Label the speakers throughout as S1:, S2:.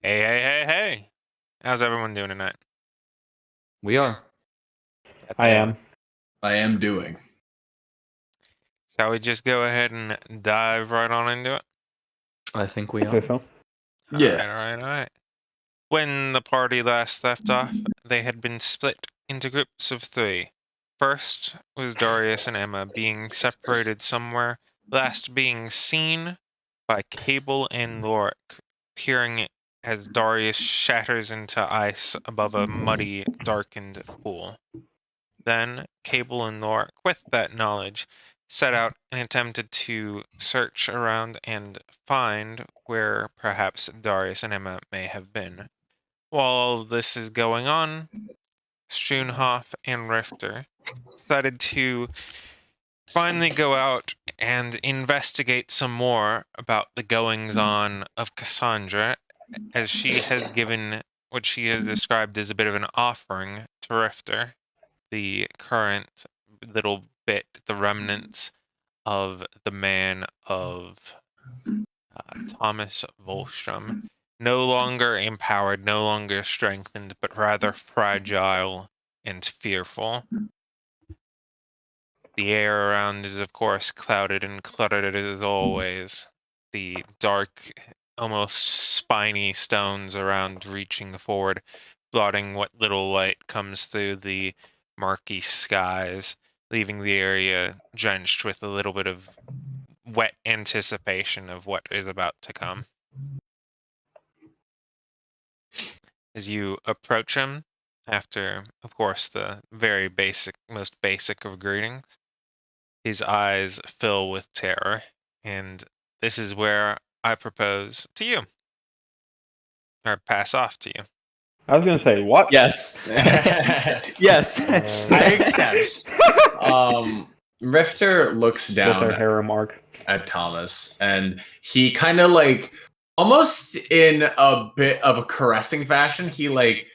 S1: Hey. How's everyone doing tonight?
S2: We are.
S3: I am.
S4: I am doing.
S1: Shall we just go ahead and dive right on into it?
S2: I think we
S3: I'd say
S2: are.
S3: so.
S4: Yeah.
S1: All right. When the party last left off, they had been split into groups of 3. First was Darius and Emma being separated somewhere, last being seen by Cable and Lorik, peering as Darius shatters into ice above a muddy, darkened pool. Then Cable and Lorik, with that knowledge, set out and attempted to search around and find where perhaps Darius and Emma may have been. While all this is going on, Schoonhoff and Rifter decided to finally go out and investigate some more about the goings-on of Cassandra, as she has given what she has described as a bit of an offering to Rifter, the current little bit, the remnants of the man of Thomas Volstrom, no longer empowered, no longer strengthened, but rather fragile and fearful. The air around is, of course, clouded and cluttered as always. The dark, almost spiny stones around reaching forward, blotting what little light comes through the murky skies, leaving the area drenched with a little bit of wet anticipation of what is about to come. As you approach him, after, of course, the very basic, most basic of greetings, his eyes fill with terror, and this is where I propose to you, or pass off to you.
S3: I was gonna say what?
S2: Yes. Yes.
S4: I accept. Rifter looks
S3: With
S4: down
S3: our harem arc.
S4: at Thomas, and he kind of like, almost in a bit of a caressing fashion, he like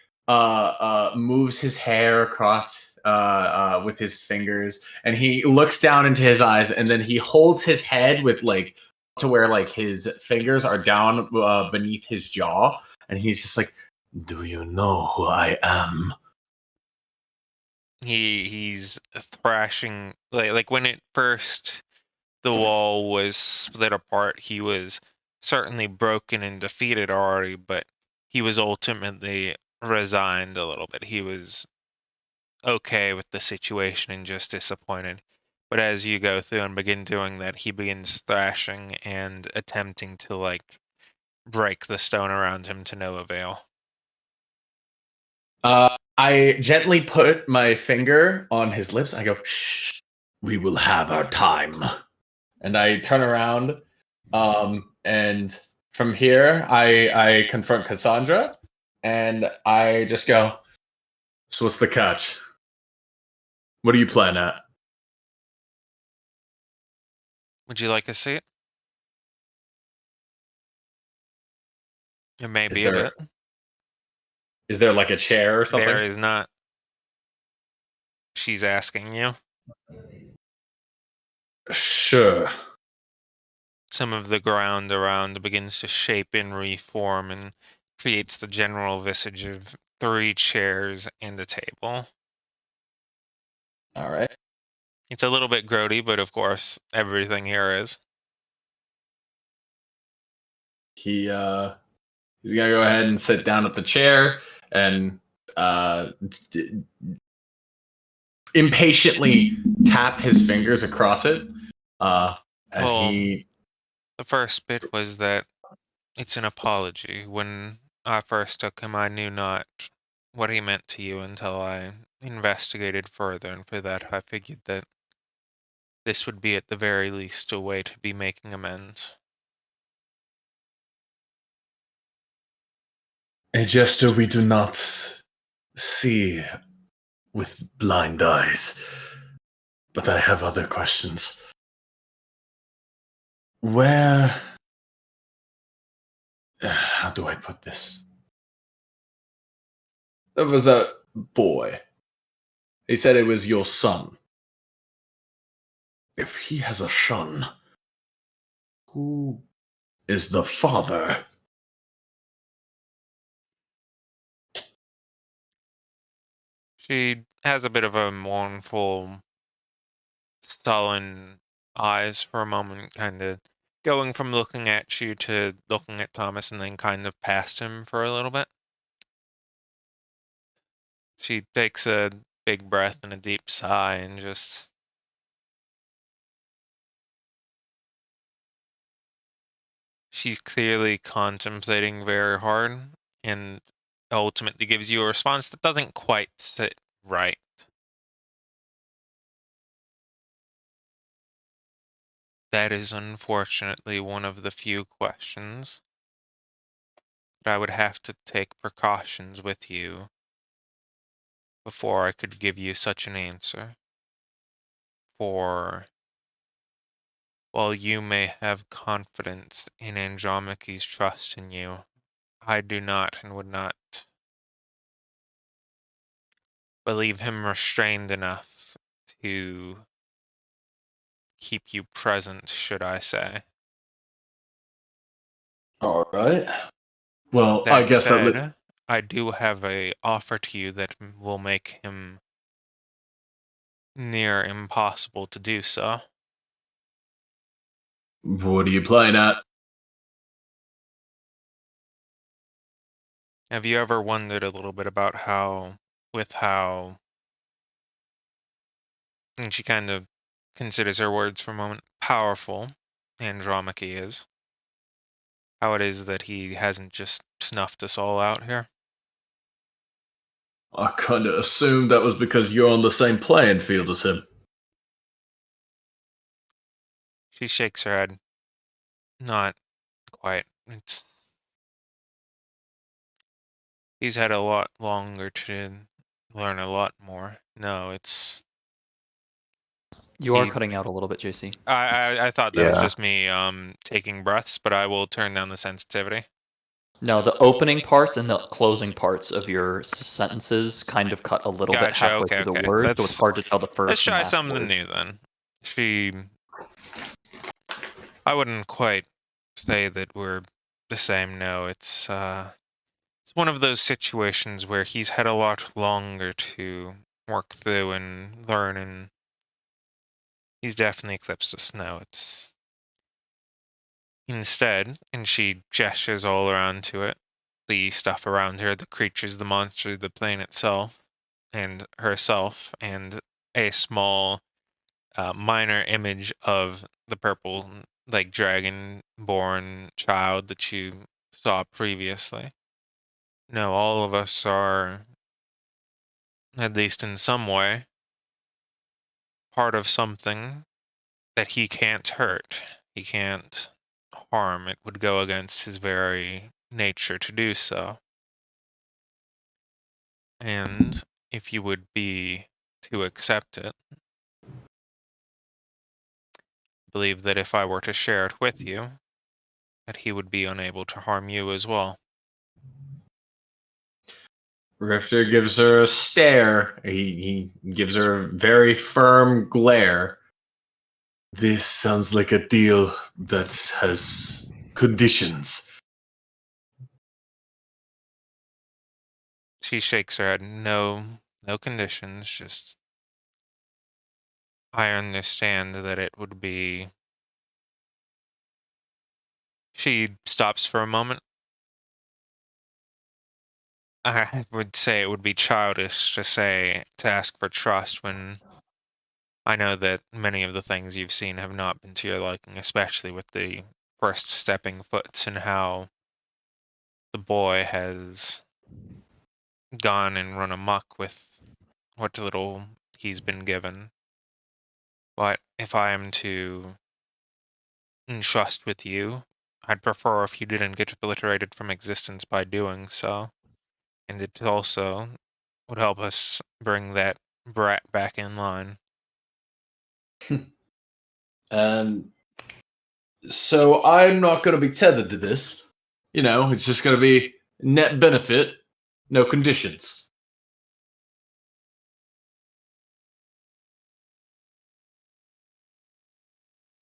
S4: moves his hair across with his fingers, and he looks down into his eyes, and then he holds his head with like to where like his fingers are down beneath his jaw, and he's just like, "Do you know who I am?"
S1: He's thrashing like when it first the wall was split apart, he was certainly broken and defeated already, but he was ultimately resigned a little bit. He was okay with the situation and just disappointed. But as you go through and begin doing that, he begins thrashing and attempting to like break the stone around him to no avail.
S4: I gently put my finger on his lips. I go, "Shh, we will have our time." And I turn around, and from here, I confront Cassandra, and I just go, "So what's the catch? What do you plan at?"
S1: Would you like a seat? It may
S4: Is
S1: be a
S4: there
S1: bit.
S4: is there like a chair or something?
S1: There is not. She's asking you.
S4: Sure.
S1: Some of the ground around begins to shape and reform and creates the general visage of 3 chairs and a table.
S4: All right.
S1: It's a little bit grody, but of course, everything here is.
S4: He's gonna go ahead and sit down at the chair and impatiently tap his fingers across it. And
S1: Well,
S4: he
S1: the first bit was that it's an apology. When I first took him, I knew not what he meant to you until I investigated further, and for that I figured that this would be at the very least a way to be making amends.
S4: a gesture we do not see with blind eyes. But I have other questions. Where. How do I put this? There was that boy. He said it was your son. If he has a son, who is the father?
S1: She has a bit of a mournful, sullen eyes for a moment, kind of going from looking at you to looking at Thomas and then kind of past him for a little bit. She takes a big breath and a deep sigh and just she's clearly contemplating very hard and ultimately gives you a response that doesn't quite sit right. That is unfortunately one of the few questions that I would have to take precautions with you before I could give you such an answer. For while you may have confidence in Andromache's trust in you, I do not and would not believe him restrained enough to keep you present, should I say.
S4: All right. Well, I
S1: That
S4: guess that.
S1: said, I do have a offer to you that will make him near impossible to do so.
S4: What are you playing at?
S1: Have you ever wondered a little bit about how, and she kind of considers her words for a moment, powerful Andromache is? How it is that he hasn't just snuffed us all out here?
S4: I kind of assumed that was because you're on the same playing field as him.
S1: She shakes her head. Not quite. He's had a lot longer to learn a lot more. No,
S2: You are
S1: he
S2: cutting out a little bit, JC.
S1: I thought that was
S3: Yeah.
S1: just me taking breaths, but I will turn down the sensitivity.
S2: No, the opening parts and the closing parts of your sentences kind of cut a little bit
S1: Gotcha.
S2: halfway
S1: Okay,
S2: through the
S1: okay.
S2: words, so it's hard to tell the
S1: Let's
S2: first and
S1: try
S2: last
S1: something
S2: word.
S1: new then. I wouldn't quite say that we're the same. No, it's one of those situations where he's had a lot longer to work through and learn, and he's definitely eclipsed us now. It's instead, and she gestures all around to it, the stuff around her, the creatures, the monster, the plane itself, and herself, and a small, minor image of the purple, like dragon-born child that you saw previously. No, all of us are, at least in some way, part of something that he can't hurt. He can't harm. It would go against his very nature to do so. And if you would be to accept it, believe that if I were to share it with you, that he would be unable to harm you as well.
S4: Rifter gives her a stare. He gives her a very firm glare. This sounds like a deal that has conditions.
S1: She shakes her head. No, no conditions, just I understand that it would be. She stops for a moment. I would say it would be childish to ask for trust when I know that many of the things you've seen have not been to your liking, especially with the first stepping foots and how the boy has gone and run amok with what little he's been given. But if I am to entrust with you, I'd prefer if you didn't get obliterated from existence by doing so. And it also would help us bring that brat back in line.
S4: And so I'm not going to be tethered to this. You know, it's just going to be net benefit, no conditions.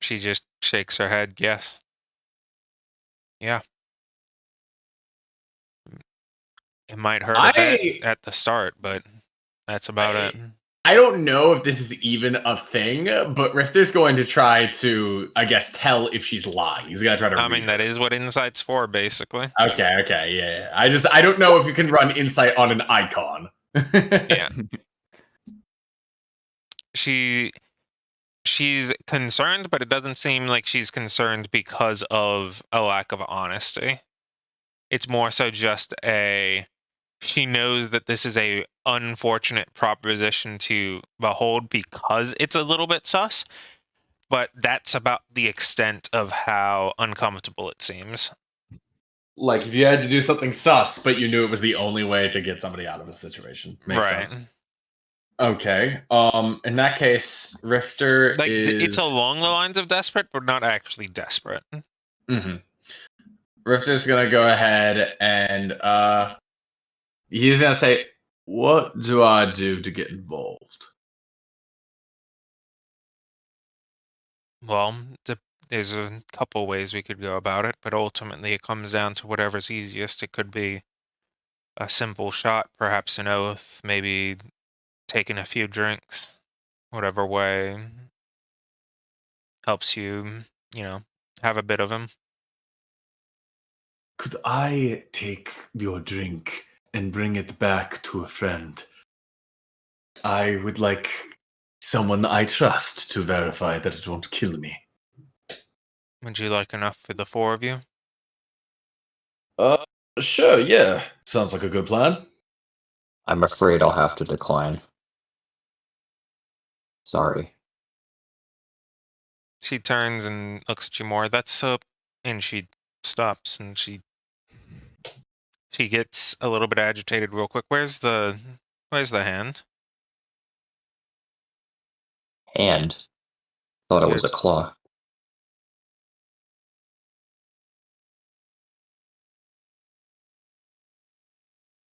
S1: She just shakes her head, yes. Yeah. It might hurt a bit at the start, but That's about it.
S4: I don't know if this is even a thing, but Rifter's going to try to, I guess, tell if she's lying. He's gonna try to.
S1: I mean, that is what insight's for, basically.
S4: Okay, yeah. I don't know if you can run insight on an icon.
S1: Yeah. She's concerned, but it doesn't seem like she's concerned because of a lack of honesty. It's more so just she knows that this is a unfortunate proposition to behold because it's a little bit sus, but that's about the extent of how uncomfortable it seems.
S4: Like if you had to do something sus, but you knew it was the only way to get somebody out of a situation. Makes sense. Okay. In that case, Rifter
S1: Like
S4: is.
S1: it's along the lines of desperate, but not actually desperate.
S4: Mm-hmm. Rifter's gonna go ahead and he's gonna say, "What do I do to get involved?"
S1: Well, there's a couple ways we could go about it, but ultimately it comes down to whatever's easiest. It could be a simple shot, perhaps an oath, maybe taking a few drinks, whatever way helps you, have a bit of him.
S4: Could I take your drink and bring it back to a friend? I would like someone I trust to verify that it won't kill me.
S1: Would you like enough for the four of you?
S4: Sure, yeah. Sounds like a good plan.
S2: I'm afraid I'll have to decline. Sorry.
S1: She turns and looks at you more. That's up, and she stops and she gets a little bit agitated real quick. Where's the hand?
S2: Hand. Thought it was a claw.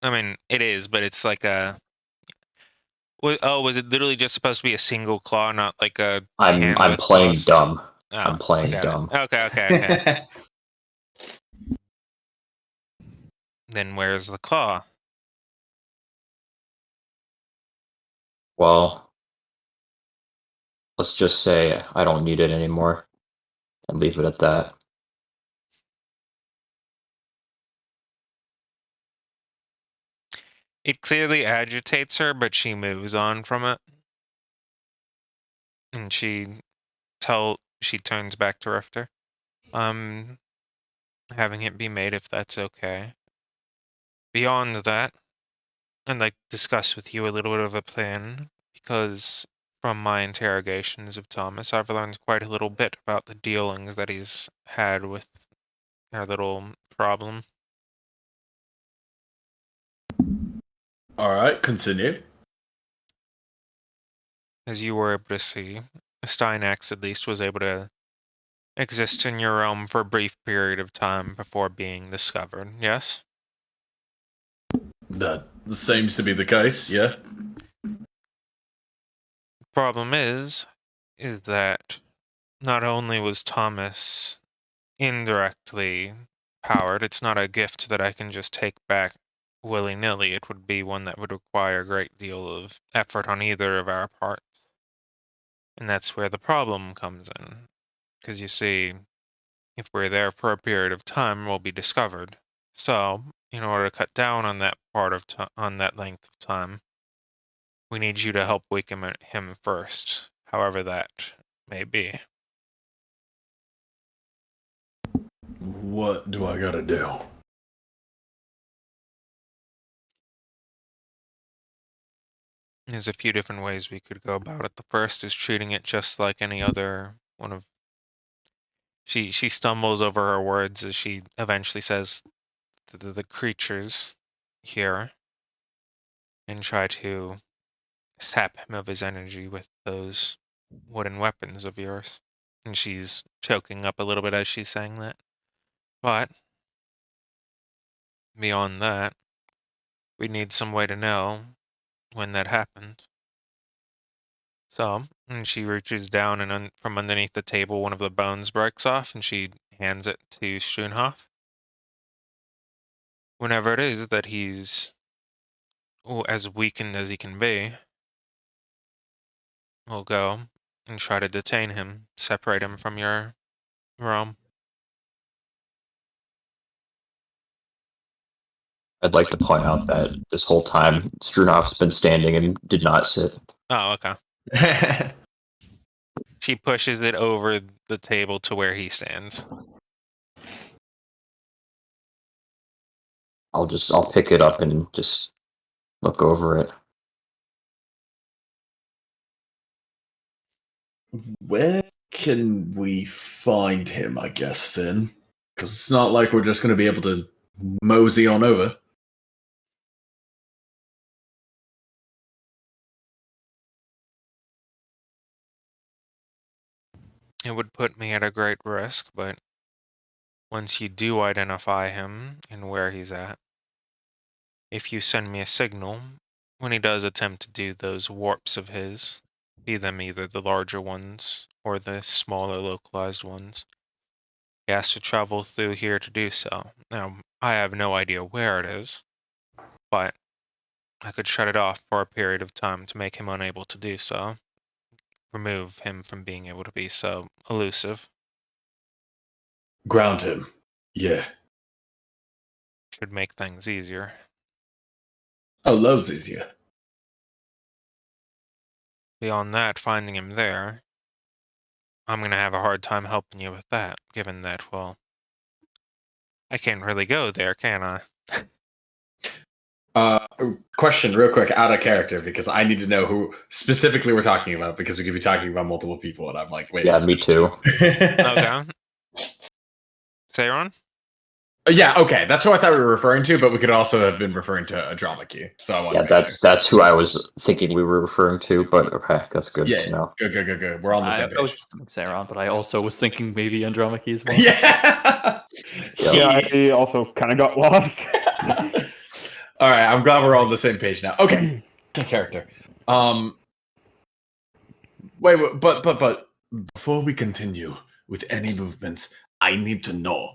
S1: I mean, it is, but it's like a. Was it literally just supposed to be a single claw, not like a hand
S2: I'm
S1: with
S2: playing
S1: claws?
S2: dumb.
S1: Oh,
S2: I'm playing
S1: got it.
S2: dumb.
S1: Okay. Then where's the claw?
S2: Well, let's just say I don't need it anymore and leave it at that.
S1: It clearly agitates her, but she moves on from it. And she turns back to Rifter. Having it be made if that's okay. Beyond that, I'd like to discuss with you a little bit of a plan, because from my interrogations of Thomas, I've learned quite a little bit about the dealings that he's had with our little problem.
S4: All right, continue.
S1: As you were able to see, Steinax at least was able to exist in your realm for a brief period of time before being discovered, yes?
S4: That seems to be the case, yeah.
S1: Problem is that not only was Thomas indirectly powered, it's not a gift that I can just take back willy-nilly. It would be one that would require a great deal of effort on either of our parts. And that's where the problem comes in. Because you see, if we're there for a period of time, we'll be discovered. So, in order to cut down on that on that length of time, we need you to help weaken him first, however that may be.
S4: What do I gotta do?
S1: There's a few different ways we could go about it. The first is treating it just like any other one of. She stumbles over her words as she eventually says the creatures here, and try to sap him of his energy with those wooden weapons of yours. And she's choking up a little bit as she's saying that. But beyond that, we need some way to know when that happened. So, and she reaches down, and from underneath the table, one of the bones breaks off, and she hands it to Schoenhoff. Whenever it is that he's as weakened as he can be, will go and try to detain him, separate him from your realm.
S5: I'd like to point out that this whole time, Strunov's been standing and did not sit.
S1: Oh, okay. She pushes it over the table to where he stands.
S5: I'll pick it up and just look over it.
S4: Where can we find him, I guess, then? Because it's not like we're just going to be able to mosey on over.
S1: It would put me at a great risk, but once you do identify him and where he's at, if you send me a signal, when he does attempt to do those warps of his, be them either the larger ones or the smaller localized ones, he has to travel through here to do so. Now, I have no idea where it is, but I could shut it off for a period of time to make him unable to do so. Remove him from being able to be so elusive.
S4: Ground him. Yeah.
S1: Should make things easier.
S4: Oh, loads easier.
S1: Beyond that, finding him there, I'm going to have a hard time helping you with that, given that, well, I can't really go there, can I?
S4: Question real quick, out of character, because I need to know who specifically we're talking about, because we could be talking about multiple people, and I'm like, wait.
S5: Yeah, me too.
S1: Okay. Saron?
S4: Yeah, okay, that's who I thought we were referring to, but we could also have been referring to a drama key. So I want
S5: Yeah, that's who I was thinking we were referring to, but okay, that's good to know.
S4: Good. We're on the same
S2: I was
S4: page.
S2: thinking Sauron, but I also was thinking maybe Andromache as well.
S4: Yeah.
S3: Yeah, I also kind of got lost.
S4: All right, I'm glad we're all on the same page now. Okay, character. Wait, but before we continue with any movements, I need to know: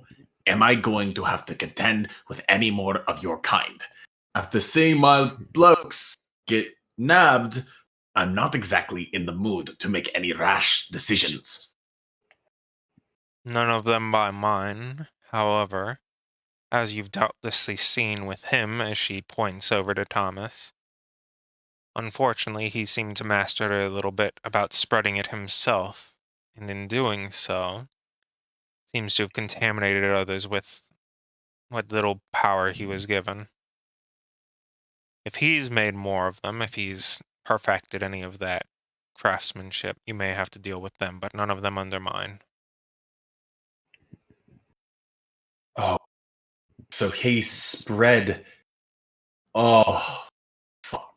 S4: am I going to have to contend with any more of your kind? After seeing my blokes get nabbed, I'm not exactly in the mood to make any rash decisions.
S1: None of them by mine. However, as you've doubtlessly seen with him as she points over to Thomas, unfortunately he seemed to master it a little bit about spreading it himself, and in doing so, seems to have contaminated others with what little power he was given. If he's made more of them, if he's perfected any of that craftsmanship, you may have to deal with them, but none of them under mine.
S4: Oh, so he spread. Oh, fuck.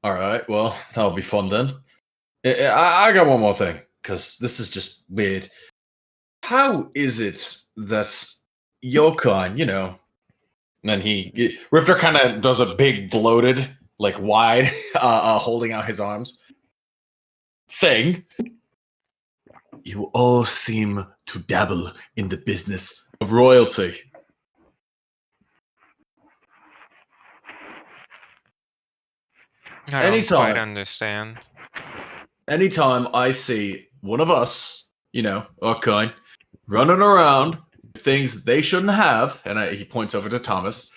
S4: All right. Well, that'll be fun then. I got one more thing, because this is just weird. How is it that your kind, and then Rifter kind of does a big bloated, like wide, holding out his arms thing. You all seem to dabble in the business of royalty.
S1: I don't quite understand.
S4: Anytime I see one of us, our kind, running around things they shouldn't have, and he points over to Thomas,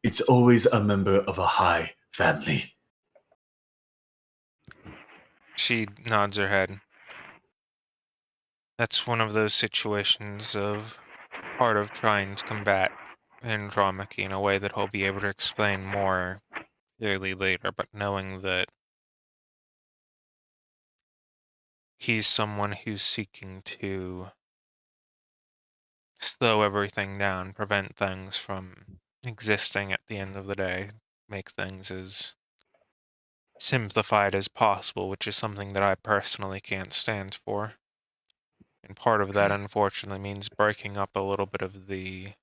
S4: it's always a member of a high family.
S1: She nods her head. That's one of those situations of part of trying to combat Andromache in a way that he'll be able to explain more clearly later, but knowing that he's someone who's seeking to slow everything down, prevent things from existing at the end of the day, make things as simplified as possible, which is something that I personally can't stand for. And part of that, unfortunately, means breaking up a little bit of the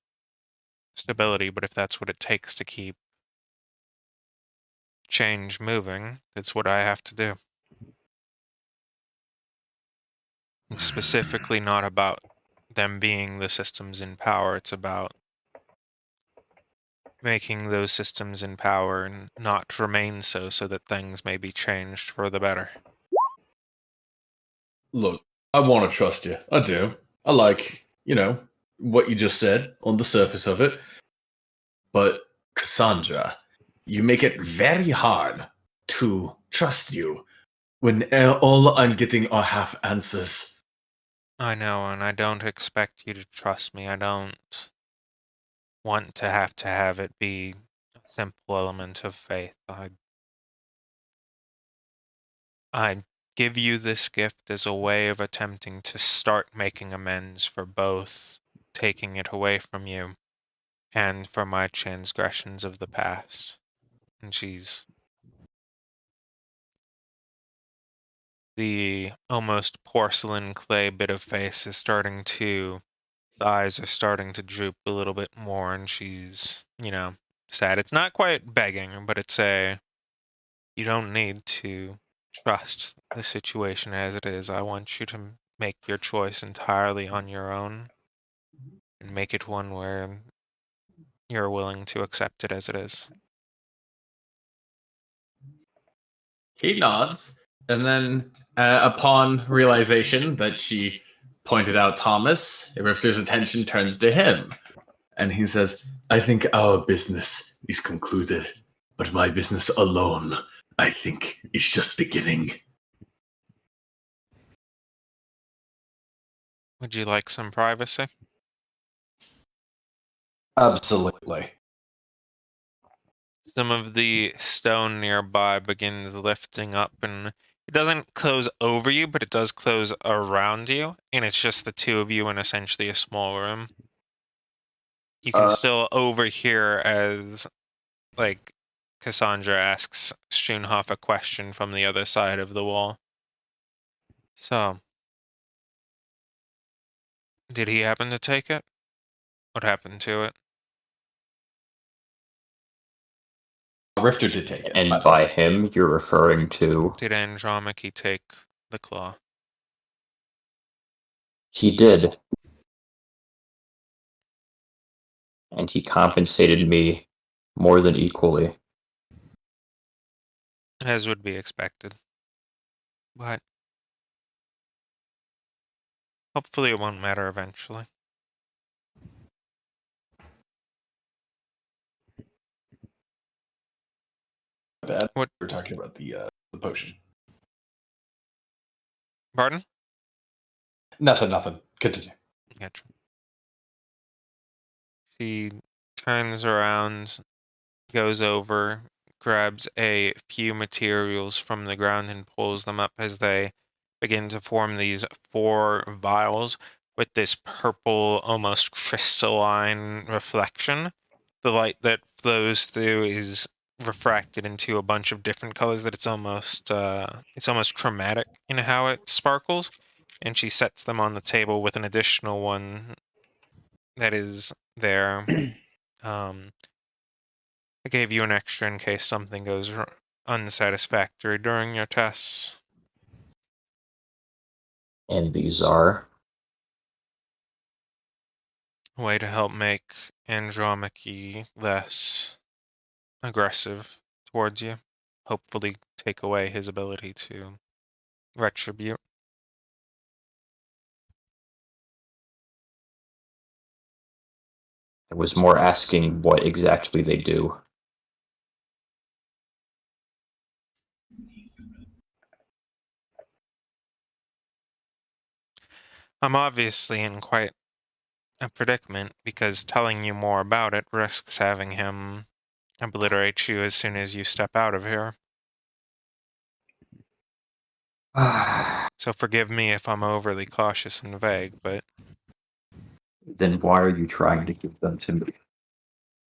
S1: stability, but if that's what it takes to keep change moving, that's what I have to do. It's specifically not about them being the systems in power, it's about making those systems in power and not remain so that things may be changed for the better.
S6: Look, I want to trust you. I do. I like, what you just said on the surface of it. But, Cassandra, you make it very hard to trust you when all I'm getting are half answers.
S1: I know, and I don't expect you to trust me. I don't want to have it be a simple element of faith. I give you this gift as a way of attempting to start making amends for both taking it away from you and for my transgressions of the past. And the almost porcelain clay bit of face is the eyes are starting to droop a little bit more, and she's, sad. It's not quite begging, but you don't need to trust the situation as it is. I want you to make your choice entirely on your own and make it one where you're willing to accept it as it is.
S4: He nods, and then, upon realization that she pointed out Thomas, Rifter's attention turns to him, and he says, I think our business is concluded, but my business alone, I think, is just beginning.
S1: Would you like some privacy?
S6: Absolutely.
S1: Some of the stone nearby begins lifting up, and it doesn't close over you, but it does close around you, and it's just the two of you in essentially a small room. You can still overhear as, Cassandra asks Schoenhoff a question from the other side of the wall. So, did he happen to take it? What happened to it?
S6: Rifter did take it.
S5: And by him, you're referring to.
S1: Did Andromache take the claw?
S5: He did. And he compensated me more than equally.
S1: As would be expected. But hopefully it won't matter eventually.
S6: Bad.
S1: What?
S6: We were talking about the potion.
S1: Pardon?
S6: Nothing. Continue.
S1: Gotcha. She turns around, goes over, grabs a few materials from the ground and pulls them up as they begin to form these 4 vials with this purple, almost crystalline reflection. The light that flows through is refracted into a bunch of different colors that it's almost chromatic in how it sparkles. And she sets them on the table with an additional one that is there. I gave you an extra in case something goes unsatisfactory during your tests.
S5: And these are.
S1: A way to help make Andromache less aggressive towards you. Hopefully take away his ability to retribute.
S5: I was more asking what exactly they do.
S1: I'm obviously in quite a predicament because telling you more about it risks having him obliterate you as soon as you step out of here. So forgive me if I'm overly cautious and vague, but
S5: Then why are you trying to give them to me?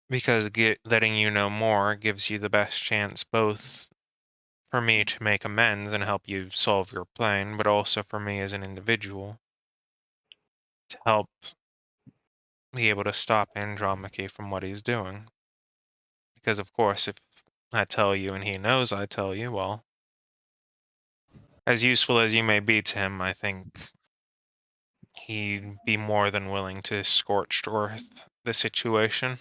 S1: because letting you know more gives you the best chance both for me to make amends and help you solve your plan, but also for me as an individual to help be able to stop Andromache from what he's doing. Because of course, if I tell you and he knows I tell you, well, as useful as you may be to him, I think he'd be more than willing to scorched earth the situation.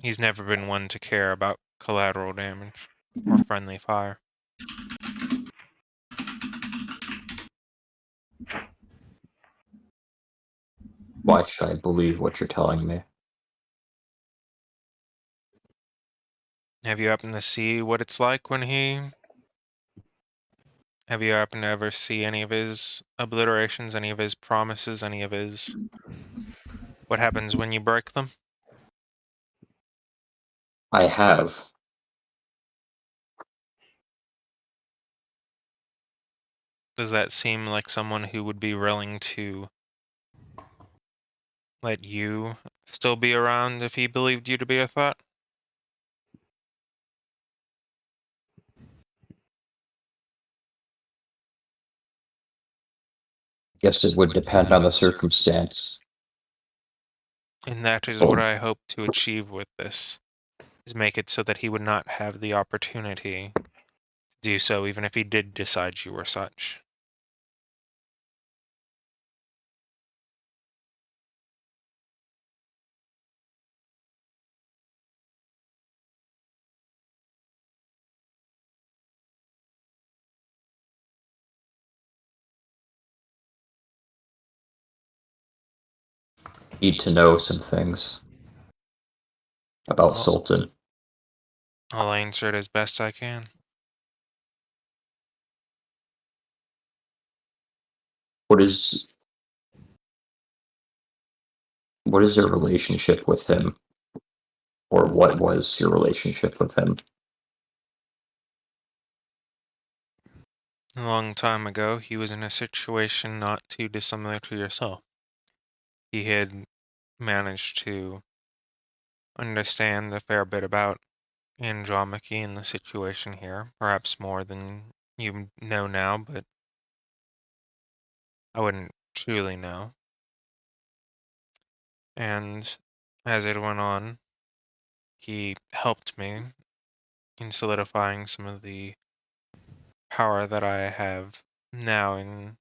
S1: He's never been one to care about collateral damage or friendly fire.
S5: Why should I believe what you're telling me?
S1: Have you happened to see what it's like when he... Have you happened to ever see any of his obliterations, any of his promises, any of his... What happens when you break them?
S5: I have.
S1: Does that seem like someone who would be willing to let you still be around if he believed you to be a threat?
S5: Guess it would depend on the circumstance.
S1: And that is
S5: Oh.
S1: what I hope to achieve with this, is make it so that he would not have the opportunity to do so, even if he did decide you were such.
S5: Need to know some things about
S1: Well-
S5: Sultan.
S1: I'll answer it as best I can.
S5: What is your relationship with him? Or what was your relationship with him?
S1: A long time ago, he was in a situation not too dissimilar to yourself. He had managed to understand a fair bit about Andromache and the situation here, perhaps more than you know now, but I wouldn't truly know. And as it went on, he helped me in solidifying some of the power that I have now in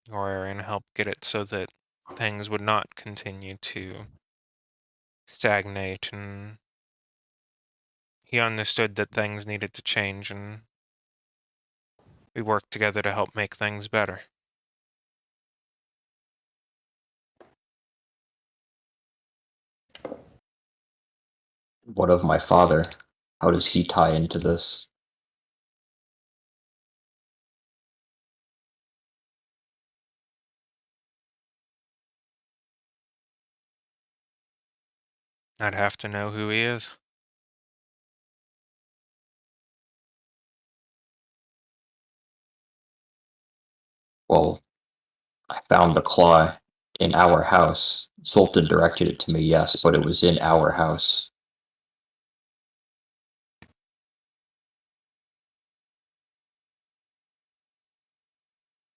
S1: your area and help get it so that things would not continue to stagnate, and he understood that things needed to change, and we worked together to help make things better.
S5: What of my father? How does he tie into this?
S1: I'd have to know who he is.
S5: Well, I found the claw in our house. Sultan directed it to me, yes, but it was in our house.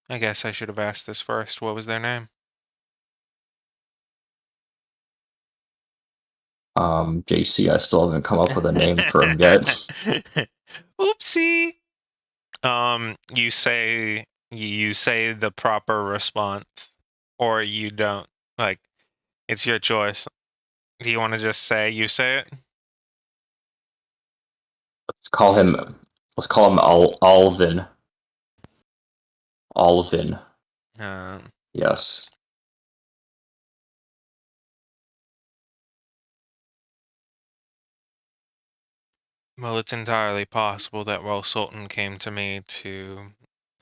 S1: I guess I should have asked this first. What was their name?
S5: JC, I still haven't come up with a name for him yet.
S1: Oopsie. You say the proper response, or you don't. Like, it's your choice. Do you want to just say you say it?
S5: Let's call him Alvin. Alvin,
S1: Uh,
S5: yes.
S1: well, it's entirely possible that while Sultan came to me to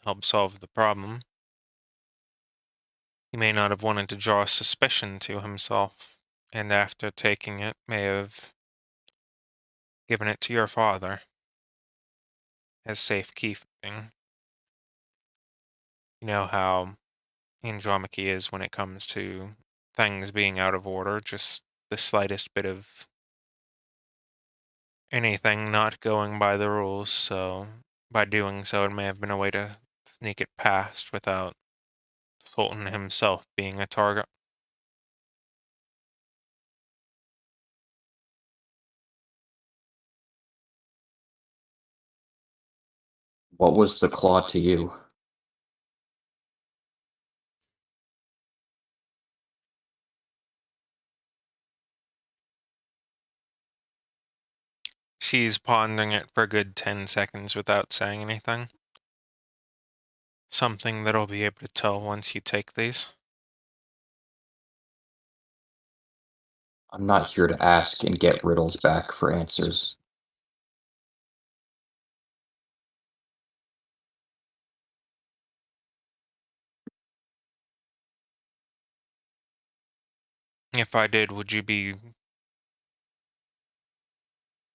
S1: help solve the problem, he may not have wanted to draw suspicion to himself, and after taking it, may have given it to your father as safekeeping. You know how Andromache is when it comes to things being out of order, just the slightest bit of anything not going by the rules, so by doing so, it may have been a way to sneak it past without Sultan himself being a target.
S5: What was the claw to you?
S1: She's pondering it for a good 10 seconds without saying anything. Something that I'll be able to tell once you take these.
S5: I'm not here to ask and get riddles back for answers.
S1: If I did, would you be...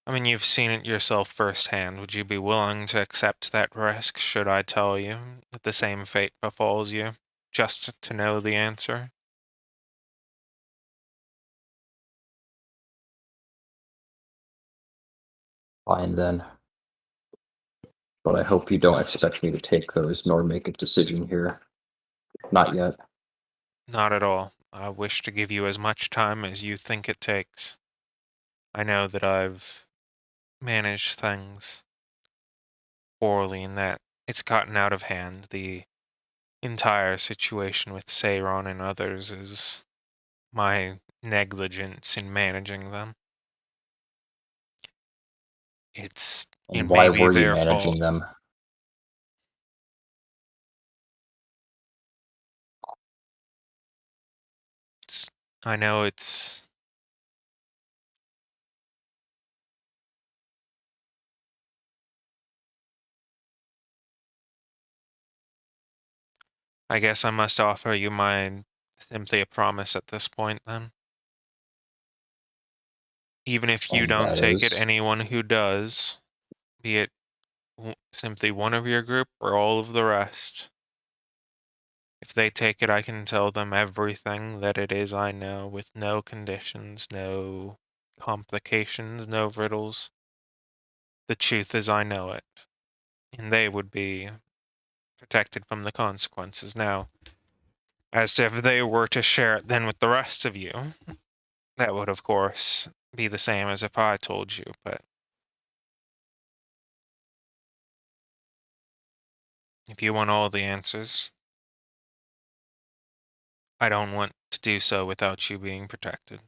S1: I mean, you've seen it yourself firsthand. Would you be willing to accept that risk should I tell you that the same fate befalls you, just to know the answer?
S5: Fine then. But I hope you don't expect me to take those nor make a decision here. Not yet.
S1: Not at all. I wish to give you as much time as you think it takes. I know that I've managed things poorly in that it's gotten out of hand. The entire situation with Seiron and others is my negligence in managing them. It
S5: And
S1: may
S5: why
S1: be
S5: were you
S1: their fault.
S5: managing them?
S1: I know it's... I guess I must offer you simply a promise at this point, then. Even if you
S5: And
S1: don't
S5: that
S1: take it,
S5: is...
S1: anyone who does, be it simply one of your group or all of the rest, if they take it, I can tell them everything that it is I know with no conditions, no complications, no riddles. The truth is I know it, and they would be protected from the consequences. Now, as to if they were to share it then with the rest of you, that would, of course, be the same as if I told you, but if you want all the answers, I don't want to do so without you being protected.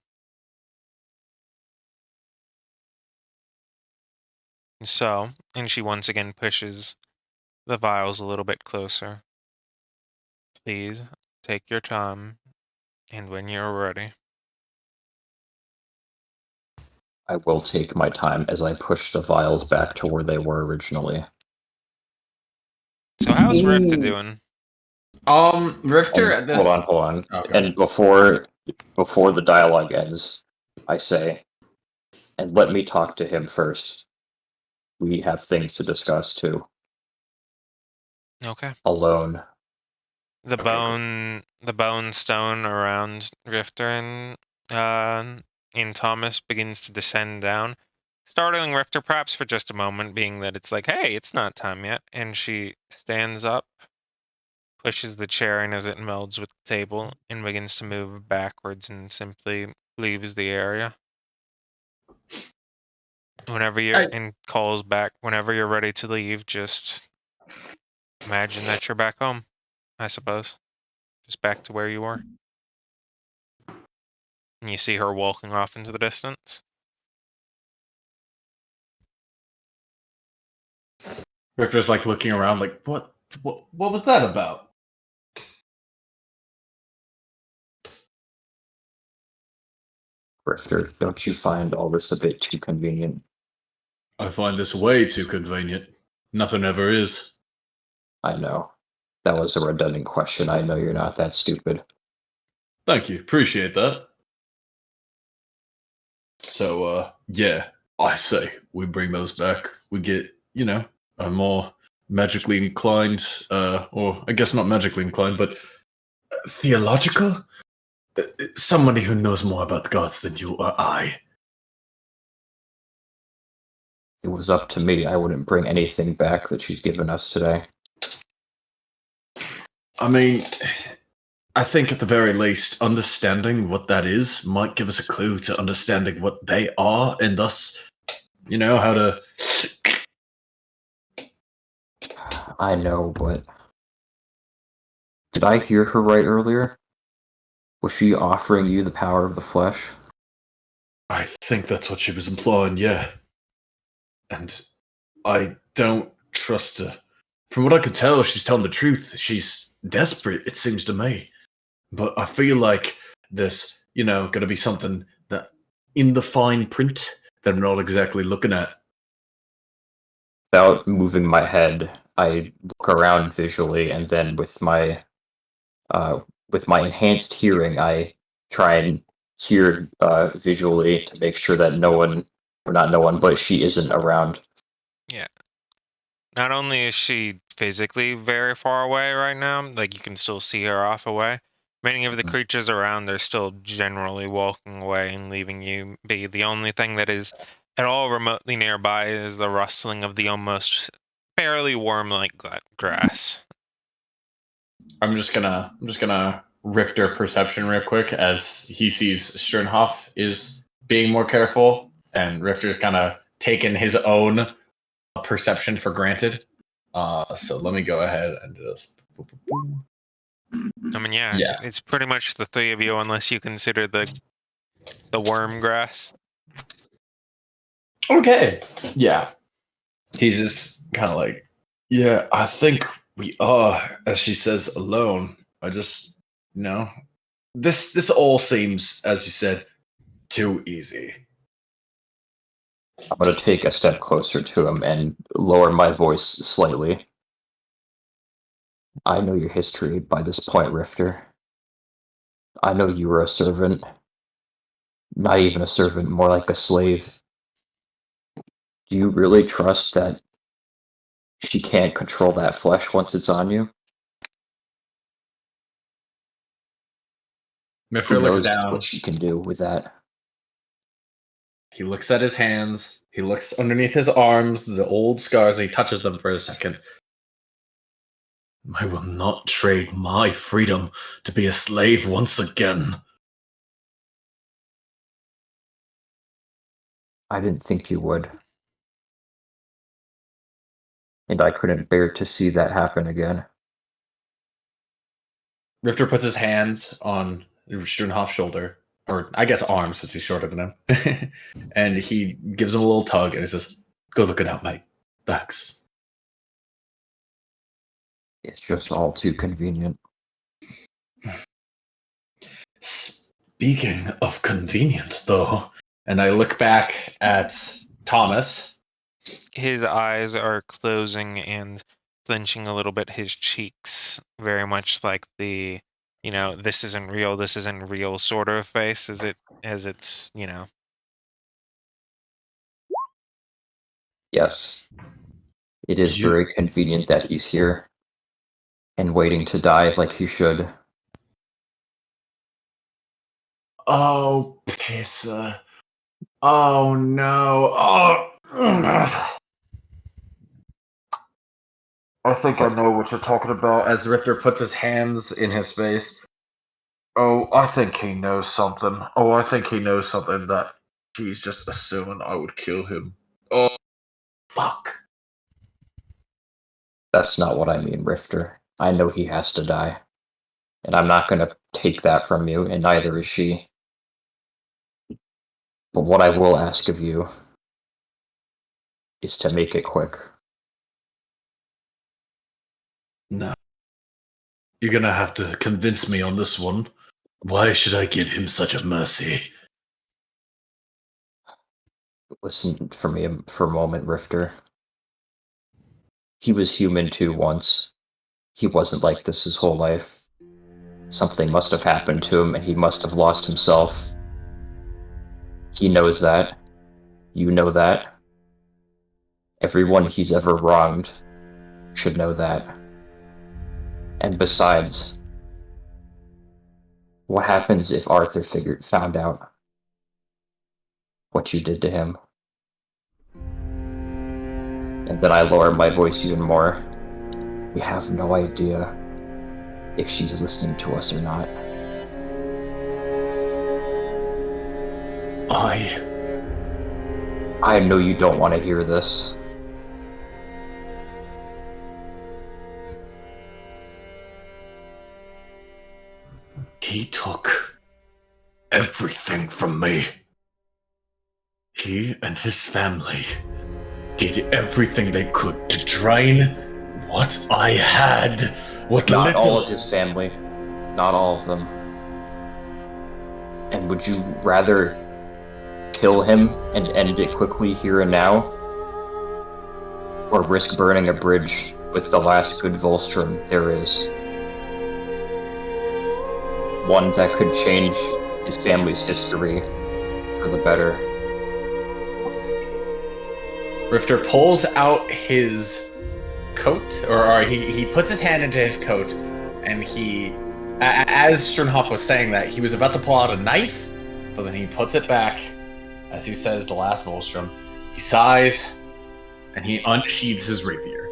S1: So, and she once again pushes the vials a little bit closer. Please take your time, and when you're ready.
S5: I will take my time as I push the vials back to where they were originally.
S1: So how's Rifta
S4: Ooh.
S1: doing?
S4: Rifter
S5: And
S4: at this.
S5: hold on.
S4: Okay.
S5: And before the dialogue ends, I say, and let me talk to him first. We have things to discuss too.
S1: Okay.
S5: Alone.
S1: The bone stone around Rifter in Thomas begins to descend down, startling Rifter perhaps for just a moment, being that it's like, hey, it's not time yet, and she stands up, pushes the chair in as it melds with the table, and begins to move backwards and simply leaves the area. Whenever you're and calls back, whenever you're ready to leave, just imagine that you're back home, I suppose. Just back to where you were. And you see her walking off into the distance.
S6: Rifter's like looking around, like, what was that about?
S5: Rifter, don't you find all this a bit too convenient?
S6: I find this way too convenient. Nothing ever is.
S5: I know. That was a redundant question. I know you're not that stupid.
S6: Thank you. Appreciate that. So, yeah, I say we bring those back. We get, a more magically inclined, or I guess not magically inclined, but theological? Somebody who knows more about gods than you or I.
S5: It was up to me. I wouldn't bring anything back that she's given us today.
S6: I mean, I think at the very least, understanding what that is might give us a clue to understanding what they are, and thus, how to.
S5: I know, but did I hear her right earlier? Was she offering you the power of the flesh?
S6: I think that's what she was implying, yeah. and I don't trust her. From what I can tell, she's telling the truth. She's desperate, it seems to me. But I feel like there's, going to be something that in the fine print that I'm not exactly looking at.
S5: Without moving my head, I look around visually, and then with my enhanced hearing, I try and hear visually to make sure that no one, or not no one, but she isn't around.
S1: Yeah. Not only is she physically very far away right now, like you can still see her off away, many of the creatures around are still generally walking away and leaving you be. The only thing that is at all remotely nearby is the rustling of the almost fairly worm-like grass.
S4: I'm just gonna Rifter perception real quick as he sees Sternhoff is being more careful, and Rifter's kind of taken his own perception for granted. So let me go ahead and just.
S1: I mean, yeah,
S4: Yeah.
S1: it's pretty much the three of you, unless you consider the worm grass.
S6: Okay. Yeah. He's just kind of like, yeah, I think we are, as she says, alone. I just, this all seems, as you said, too easy.
S5: I'm going to take a step closer to him and lower my voice slightly. I know your history by this point, Rifter. I know you were a servant. Not even a servant, more like a slave. Do you really trust that she can't control that flesh once it's on you?
S4: Rifter
S5: Who
S4: looks
S5: knows
S4: down.
S5: what she can do with that?
S4: He looks at his hands. He looks underneath his arms, the old scars, and he touches them for a second.
S6: I will not trade my freedom to be a slave once again.
S5: I didn't think you would. And I couldn't bear to see that happen again.
S4: Rifter puts his hands on Sternhoff's shoulder, or I guess arms since he's shorter than him, and he gives him a little tug, and he says, "Go look it out, mate. Thanks."
S5: It's just all too convenient.
S6: Speaking of convenient, though,
S4: And I look back at Thomas.
S1: His eyes are closing and clenching a little bit. His cheeks very much like the, this isn't real sort of face as it's.
S5: Yes, it is
S6: You-
S5: very convenient that he's here and waiting to die like he should.
S4: Oh, pisser. Oh, no. Oh. I think I know what you're talking about. As Rifter puts his hands in his face. Oh, I think he knows something. Oh, I think he knows something that he's just assuming I would kill him. Oh, fuck.
S5: That's not what I mean, Rifter. I know he has to die. And I'm not going to take that from you, and neither is she. But what I will ask of you is to make it quick.
S6: No. You're gonna have to convince me on this one. Why should I give him such a mercy?
S5: Listen for me for a moment, Rifter. He was human too once. He wasn't like this his whole life. Something must have happened to him, and he must have lost himself. He knows that. You know that. Everyone he's ever wronged should know that. And besides, what happens if Arthur found out what you did to him? And then I lower my voice even more. We have no idea if she's listening to us or not. I know you don't want to hear this.
S6: He took everything from me. He and his family did everything they could to drain what I had. What
S5: Not
S6: little...
S5: all of his family. Not all of them. And would you rather kill him and end it quickly here and now? Or risk burning a bridge with the last good Volstrom there is? One that could change his family's history for the better.
S4: Rifter pulls out his coat, or he puts his hand into his coat, and as Sternhoff was saying that, he was about to pull out a knife, but then he puts it back as he says the last Volstrom. He sighs, and he unsheathes his rapier.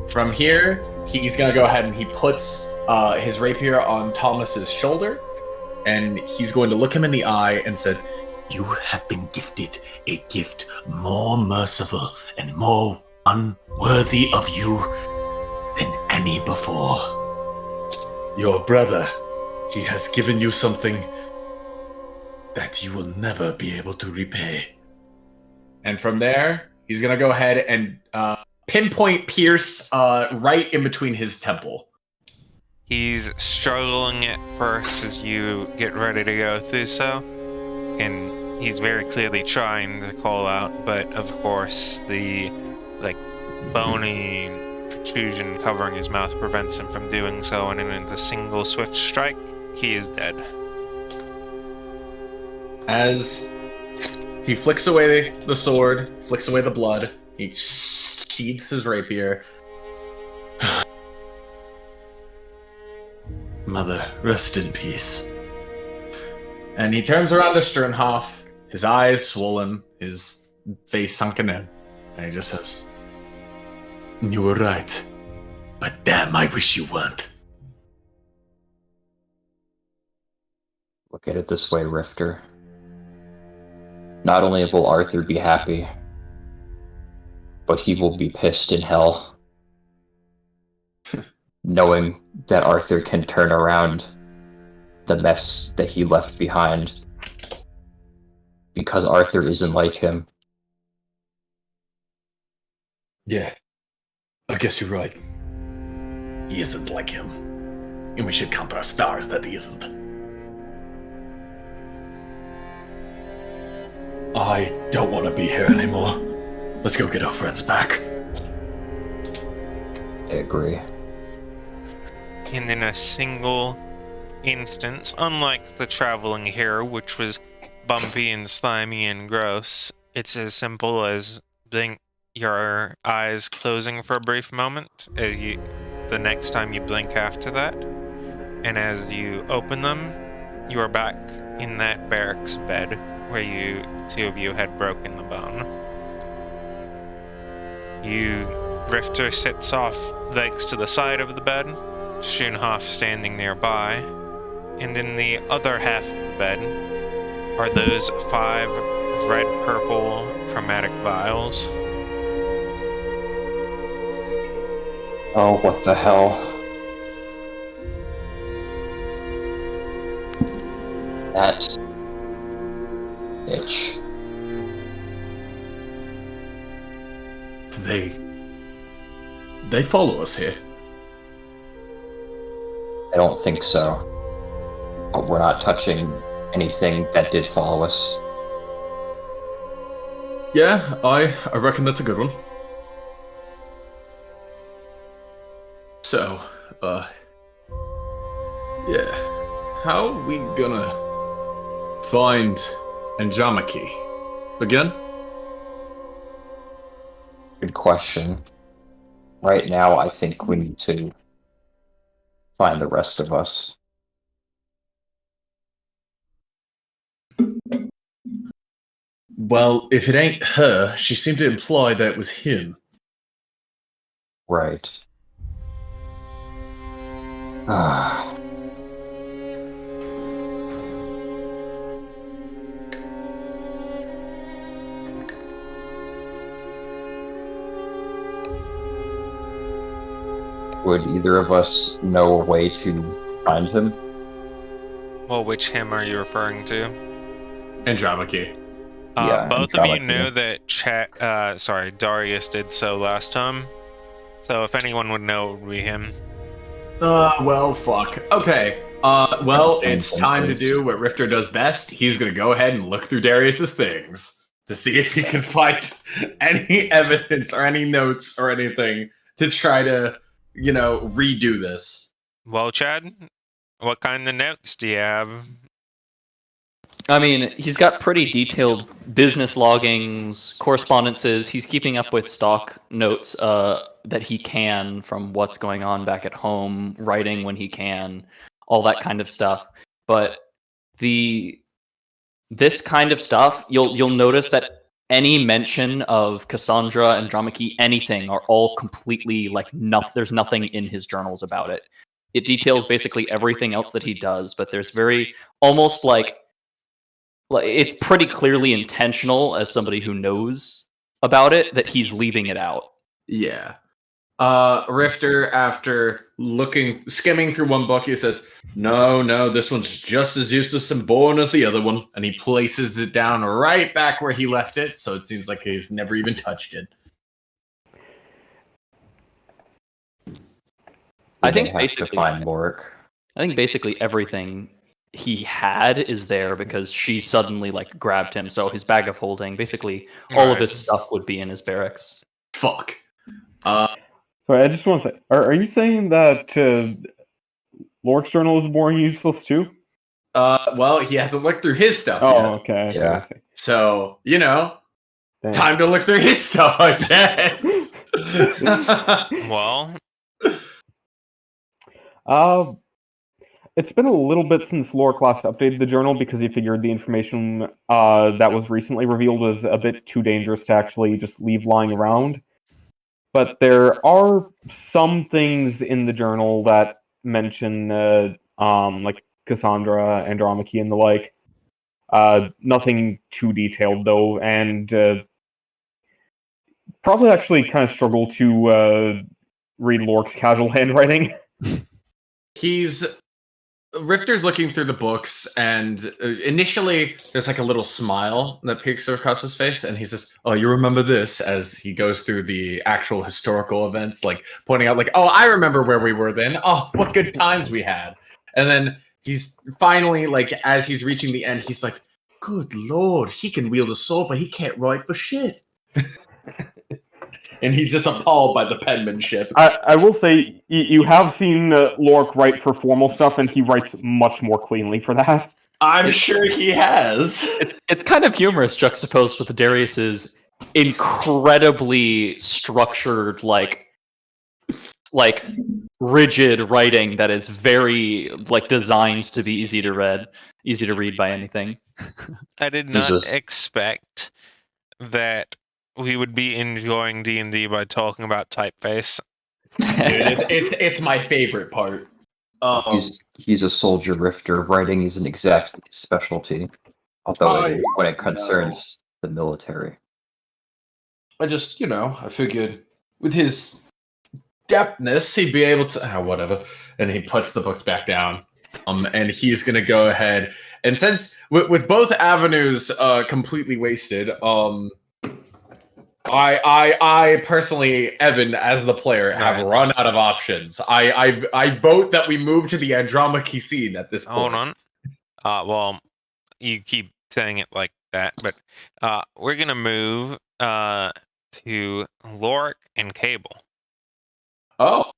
S4: From here, he's gonna go ahead and he puts his rapier on Thomas's shoulder, and he's going to look him in the eye and said, "You have been gifted a gift more merciful and more unworthy of you than any before.
S6: Your brother, he has given you something that you will never be able to repay."
S4: And from there, he's gonna go ahead and pinpoint Pierce right in between his temple.
S1: He's struggling at first as you get ready to go through so, and he's very clearly trying to call out, but of course the bony protrusion covering his mouth prevents him from doing so, and in a single swift strike, he is dead.
S4: As he flicks away the sword, flicks away the blood, he sheathes his rapier.
S6: Mother, rest in peace.
S4: And he turns around to Sternhoff, his eyes swollen, his face sunken in, and he just says,
S6: You were right. But damn, I wish you weren't.
S5: Look at it this way, Rifter. Not only will Arthur be happy, but he will be pissed in hell. Knowing that Arthur can turn around the mess that he left behind. Because Arthur isn't like him.
S6: Yeah, I guess you're right. He isn't like him. And we should count our stars that he isn't. I don't want to be here anymore. Let's go get our friends back.
S5: I agree.
S1: And in a single instance, unlike the traveling hero, which was bumpy and slimy and gross, it's as simple as blink your eyes closing for a brief moment as the next time you blink after that, and as you open them, you are back in that barracks bed where two of you had broken the bone. Rifter sits off legs to the side of the bed, Schoenhoff standing nearby, and in the other half of the bed are those 5 red-purple chromatic vials.
S5: Oh, what the hell? That bitch.
S6: They follow us here.
S5: I don't think so. But we're not touching anything that did follow us.
S6: Yeah, I reckon that's a good one. So, yeah. How are we gonna find Andromachy? Again?
S5: Good question. Right now, I think we need to find the rest of us.
S6: Well, if it ain't her, she seemed to imply that it was him.
S5: Right. Ah. Would either of us know a way to find him?
S1: Well, which him are you referring to?
S4: Andromachy.
S5: Yeah,
S1: both of you
S5: Andromeda.
S1: knew that Darius did so last time. So if anyone would know, it would be him.
S4: Well, fuck. Okay. Well, it's time to
S5: Wednesdays.
S4: do what Rifter does best. He's gonna go ahead and look through Darius's things to see if he can find any evidence or any notes or anything to try to, redo this.
S1: Well, Chad, what kind of notes do you have?
S2: I mean, he's got pretty detailed business loggings, correspondences. He's keeping up with stock notes that he can from what's going on back at home, writing when he can, all that kind of stuff. But this kind of stuff, you'll notice that any mention of Cassandra and Andromache, anything, are all completely like nothing. There's nothing in his journals about it. It details basically everything else that he does, but there's very almost like it's pretty clearly intentional as somebody who knows about it that he's leaving it out.
S4: Yeah. Rifter, after skimming through one book, he says, No, this one's just as useless and boring as the other one. And he places it down right back where he left it, so it seems like he's never even touched it.
S2: I think
S5: They have to find Lorik.
S2: I think basically everything he had is there because she suddenly like grabbed him. So his bag of holding, basically all of his stuff would be in his barracks.
S4: Fuck.
S3: Sorry, I just want to say, are you saying that Lorik's journal is boring and useless too?
S4: Well, he hasn't looked through his stuff
S3: Oh,
S4: yet.
S3: okay.
S5: Yeah.
S3: I see.
S4: So,
S3: Dang.
S4: time to look through his stuff, I guess.
S1: Well,
S3: It's been a little bit since Lorik last updated the journal because he figured the information that was recently revealed was a bit too dangerous to actually just leave lying around. But there are some things in the journal that mention, like Cassandra, Andromache, and the like. Nothing too detailed, though, and probably actually kind of struggle to read Lorik's casual handwriting.
S4: Rifter's looking through the books, and initially there's like a little smile that peeks across his face, and he says, "Oh, you remember this?" As he goes through the actual historical events, like pointing out, like, "Oh, I remember where we were then. Oh, what good times we had." And then he's finally, like, as he's reaching the end, he's like, "Good lord, he can wield a sword, but he can't write for shit." And he's just appalled by the penmanship.
S3: I will say, you have seen Lorik write for formal stuff, and he writes much more cleanly for that.
S4: I'm sure he has.
S2: It's kind of humorous juxtaposed with Darius's incredibly structured, like rigid writing that is very like designed to be easy to read by anything.
S1: I did not
S5: Jesus.
S1: expect that we would be enjoying D&D by talking about typeface.
S4: Dude, it's my favorite part.
S5: He's a soldier Rifter. Writing is an exact specialty, although it is when it concerns the military.
S6: I just, I figured with his depthness, he'd be able to. Whatever.
S4: And he puts the book back down. And he's gonna go ahead, and since with both avenues completely wasted, I personally, Evan, as the player, have run out of options. I vote that we move to the Andromache scene at this point.
S1: Hold on. Well, you keep saying it like that, but we're gonna move to Lorik and Cable.
S4: Oh,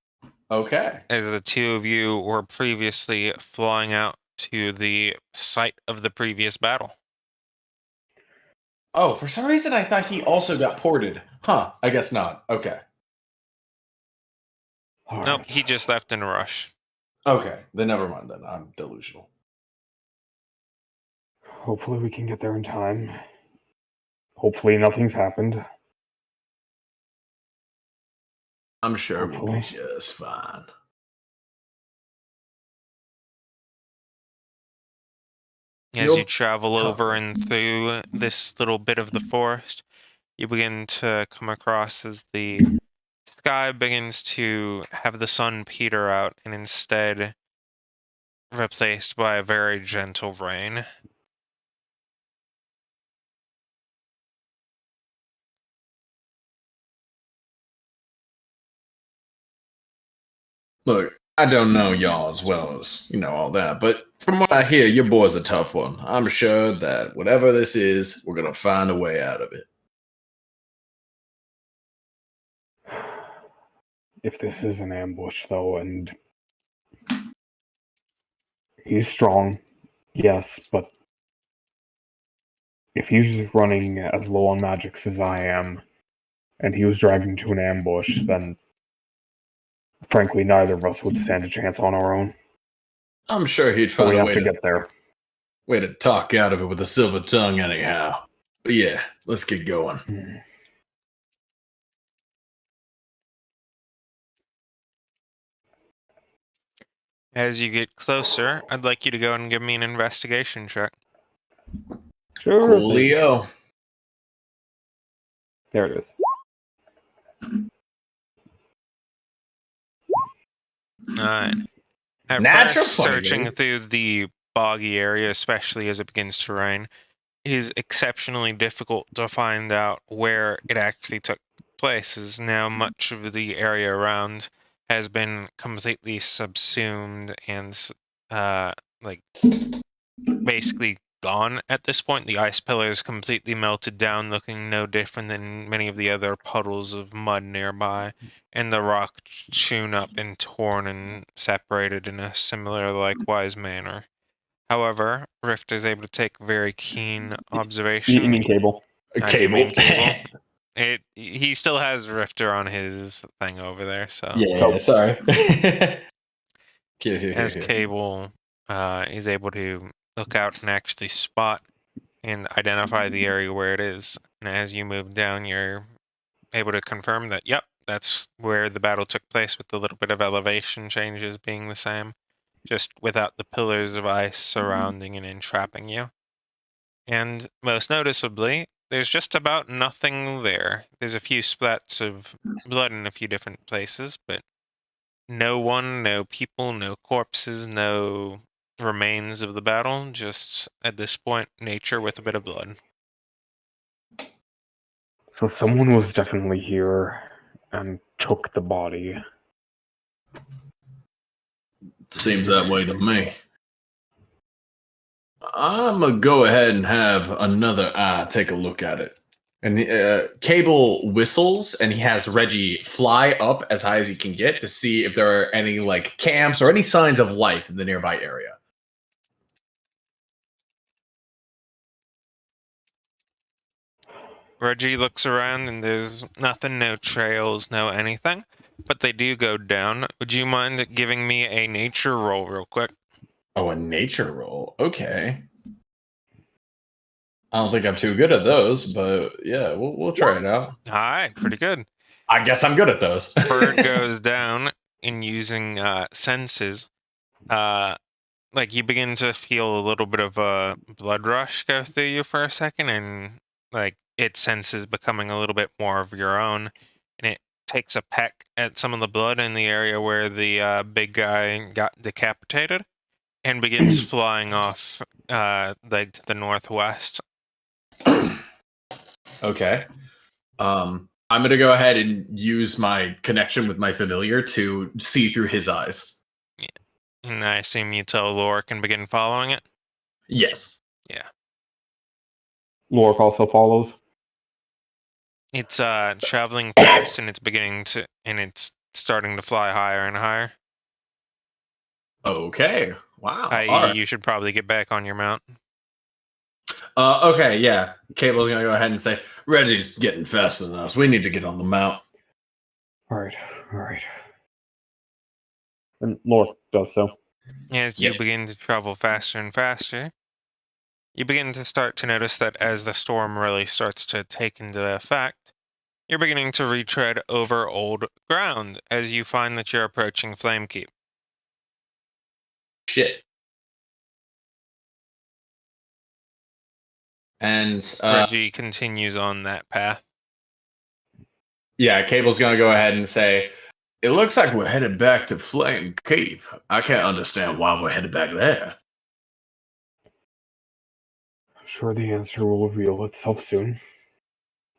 S4: okay.
S1: As the two of you were previously flying out to the site of the previous battle.
S4: Oh, for some reason I thought he also got ported. Huh, I guess not. Okay.
S1: Nope, he just left in a rush.
S4: Okay, then never mind then. I'm delusional.
S3: Hopefully we can get there in time. Hopefully nothing's happened.
S4: I'm sure we'll be
S3: Hopefully.
S4: just fine.
S1: As you travel over and through this little bit of the forest, you begin to come across as the sky begins to have the sun peter out and instead replaced by a very gentle rain.
S6: Look, I don't know y'all as well as, all that, but from what I hear, your boy's a tough one. I'm sure that whatever this is, we're going to find a way out of it.
S3: If this is an ambush, though, and he's strong, yes, but if he's running as low on magics as I am, and he was dragged into an ambush, then frankly, neither of us would stand a chance on our own.
S6: I'm sure he'd
S3: So
S6: find
S3: we
S6: a
S3: have
S6: way
S3: to get there.
S6: way to talk out of it with a silver tongue anyhow. But yeah, let's get going.
S1: As you get closer, I'd like you to go and give me an investigation check.
S3: Sure.
S6: Coolio.
S3: There it is.
S1: Alright. At
S6: Natural
S1: first,
S6: 20,
S1: searching
S6: baby.
S1: through the boggy area, especially as it begins to rain, it is exceptionally difficult to find out where it actually took place, as now much of the area around has been completely subsumed and, like, basically gone at this point. The ice pillars completely melted down, looking no different than many of the other puddles of mud nearby, and the rock chewn up and torn and separated in a similar likewise manner. However, Rift is able to take very keen observation.
S3: You mean Cable?
S1: You mean Cable? He still has Rifter on his thing over there, so
S6: Yeah, sorry.
S1: as Cable is able to look out and actually spot and identify the area where it is. And as you move down, you're able to confirm that, yep, that's where the battle took place, with a little bit of elevation changes being the same, just without the pillars of ice surrounding and entrapping you. And most noticeably, there's just about nothing there. There's a few splats of blood in a few different places, but no one, no people, no corpses, no remains of the battle, just at this point, nature with a bit of blood.
S3: So someone was definitely here and took the body.
S6: Seems that way to me. I'm gonna go ahead and have another eye take a look at it. And Cable whistles, and he has Reggie fly up as high as he can get to see if there are any camps or any signs of life in the nearby area.
S1: Reggie looks around and there's nothing, no trails, no anything, but they do go down. Would you mind giving me a nature roll real quick?
S6: Oh, a nature roll. Okay. I don't think I'm too good at those, but yeah, we'll try it out.
S1: Alright, pretty good.
S6: I guess I'm good at those.
S1: Bird goes down in using senses. You begin to feel a little bit of a blood rush go through you for a second, and its senses becoming a little bit more of your own, and it takes a peck at some of the blood in the area where the big guy got decapitated, and begins flying off to the northwest.
S6: Okay. I'm gonna go ahead and use my connection with my familiar to see through his eyes.
S1: And I assume you tell Lorik and begin following it?
S6: Yes.
S1: Yeah.
S3: Lorik also follows.
S1: It's traveling fast, and it's starting to fly higher and higher.
S6: Okay. Wow.
S1: I.e.,
S6: All right.
S1: you should probably get back on your mount.
S6: Okay, yeah. Cable's gonna go ahead and say, Reggie's getting faster than us. We need to get on the mount.
S3: All right. And Lorik does so.
S1: As you begin to travel faster and faster, you begin to start to notice that as the storm really starts to take into effect, you're beginning to retread over old ground as you find that you're approaching Flamekeep.
S6: Shit. And
S1: Reggie continues on that path.
S6: yeah, Cable's gonna go ahead and say, it looks like we're headed back to Flame Keep. I can't understand why we're headed back there.
S3: I'm sure the answer will reveal itself soon.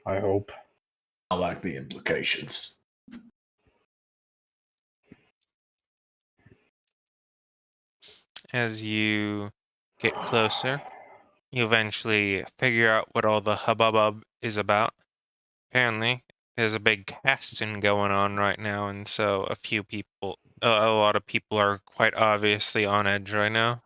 S3: I hope.
S6: I like the implications.
S1: As you get closer, you eventually figure out what all the hubbub is about. Apparently, there's a big casting going on right now, and so a lot of people are quite obviously on edge right now.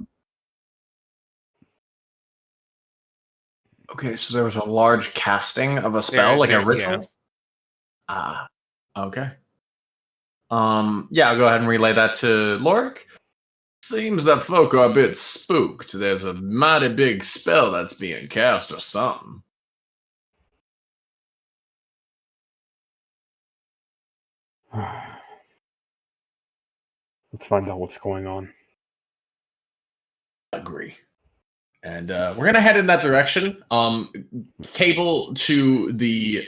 S4: Okay, so there was a large casting of a spell, like a
S1: Yeah.
S4: ritual. Ah, okay. Yeah, I'll go ahead and relay that to Lorik. Seems that folk are a bit spooked. There's a mighty big spell that's being cast or something.
S3: Let's find out what's going on.
S4: Agree. And we're gonna head in that direction. Cable to the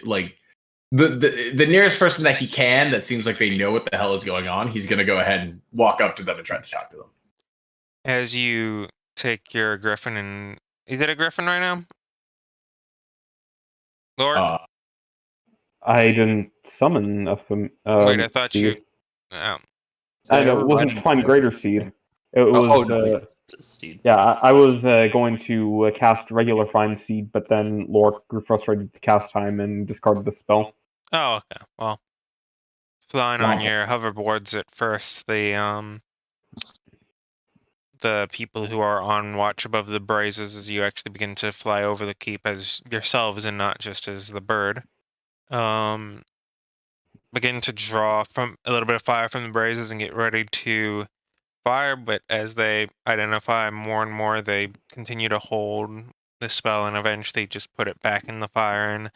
S4: the nearest person that he can that seems like they know what the hell is going on. He's gonna go ahead and walk up to them and try to talk to them.
S1: As you take your griffin and... Is it a griffin right now? Lord?
S3: I didn't summon a
S1: Wait, I thought
S3: seed.
S1: you... Oh.
S3: I know it wasn't
S2: Riding
S3: find
S2: the
S3: greater seed. It
S2: Oh,
S3: was
S2: no, it's Steed.
S3: yeah. I was going to cast regular find seed, but then Lork grew frustrated with the cast time and discarded the spell.
S1: Oh, okay. Well, flying on
S3: Okay.
S1: your hoverboards at first, the people who are on watch above the braziers as you actually begin to fly over the keep as yourselves and not just as the bird, begin to draw from a little bit of fire from the braziers and get ready to fire, but as they identify more and more, they continue to hold the spell and eventually just put it back in the fire and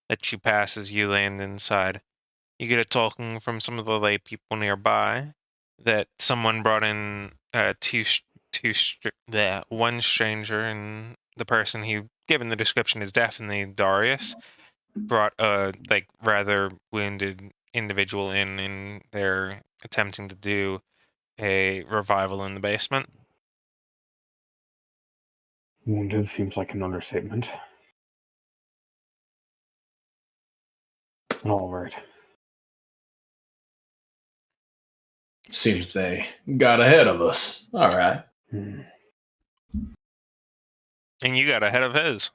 S1: let you pass as you land inside. You get a talking from some of the lay people nearby that someone brought in one stranger, and the person who given the description is definitely Darius, brought a rather wounded individual in, and they're attempting to do a revival in the basement.
S3: Wounded seems like an understatement. All right.
S6: Seems they got ahead of us. All right.
S3: Hmm.
S1: And you got ahead of his.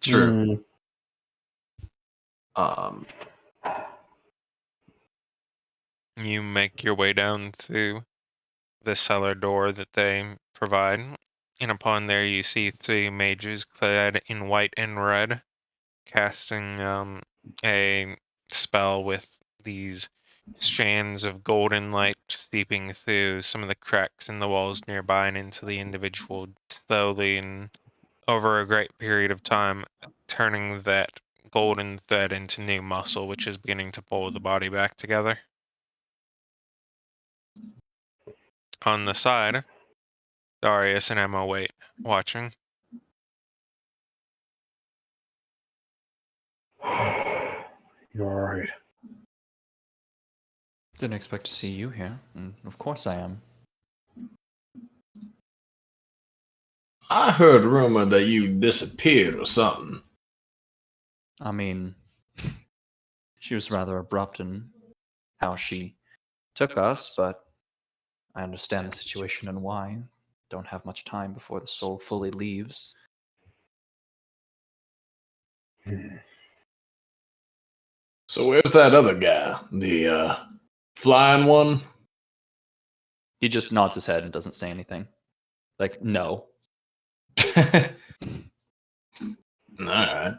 S4: True.
S1: You make your way down to the cellar door that they provide, and upon there you see three mages clad in white and red, casting a spell with these strands of golden light seeping through some of the cracks in the walls nearby and into the individual slowly and over a great period of time, turning that golden thread into new muscle, which is beginning to pull the body back together. On the side, Darius and Emma wait, watching.
S3: You're all right.
S2: Didn't expect to see you here, and of course I am.
S6: I heard rumor that you disappeared or something.
S2: I mean, she was rather abrupt in how she took us, but I understand the situation and why. Don't have much time before the soul fully leaves.
S6: So where's that other guy? The flying one?
S2: He just nods his head and doesn't say anything. Like, no.
S6: Alright.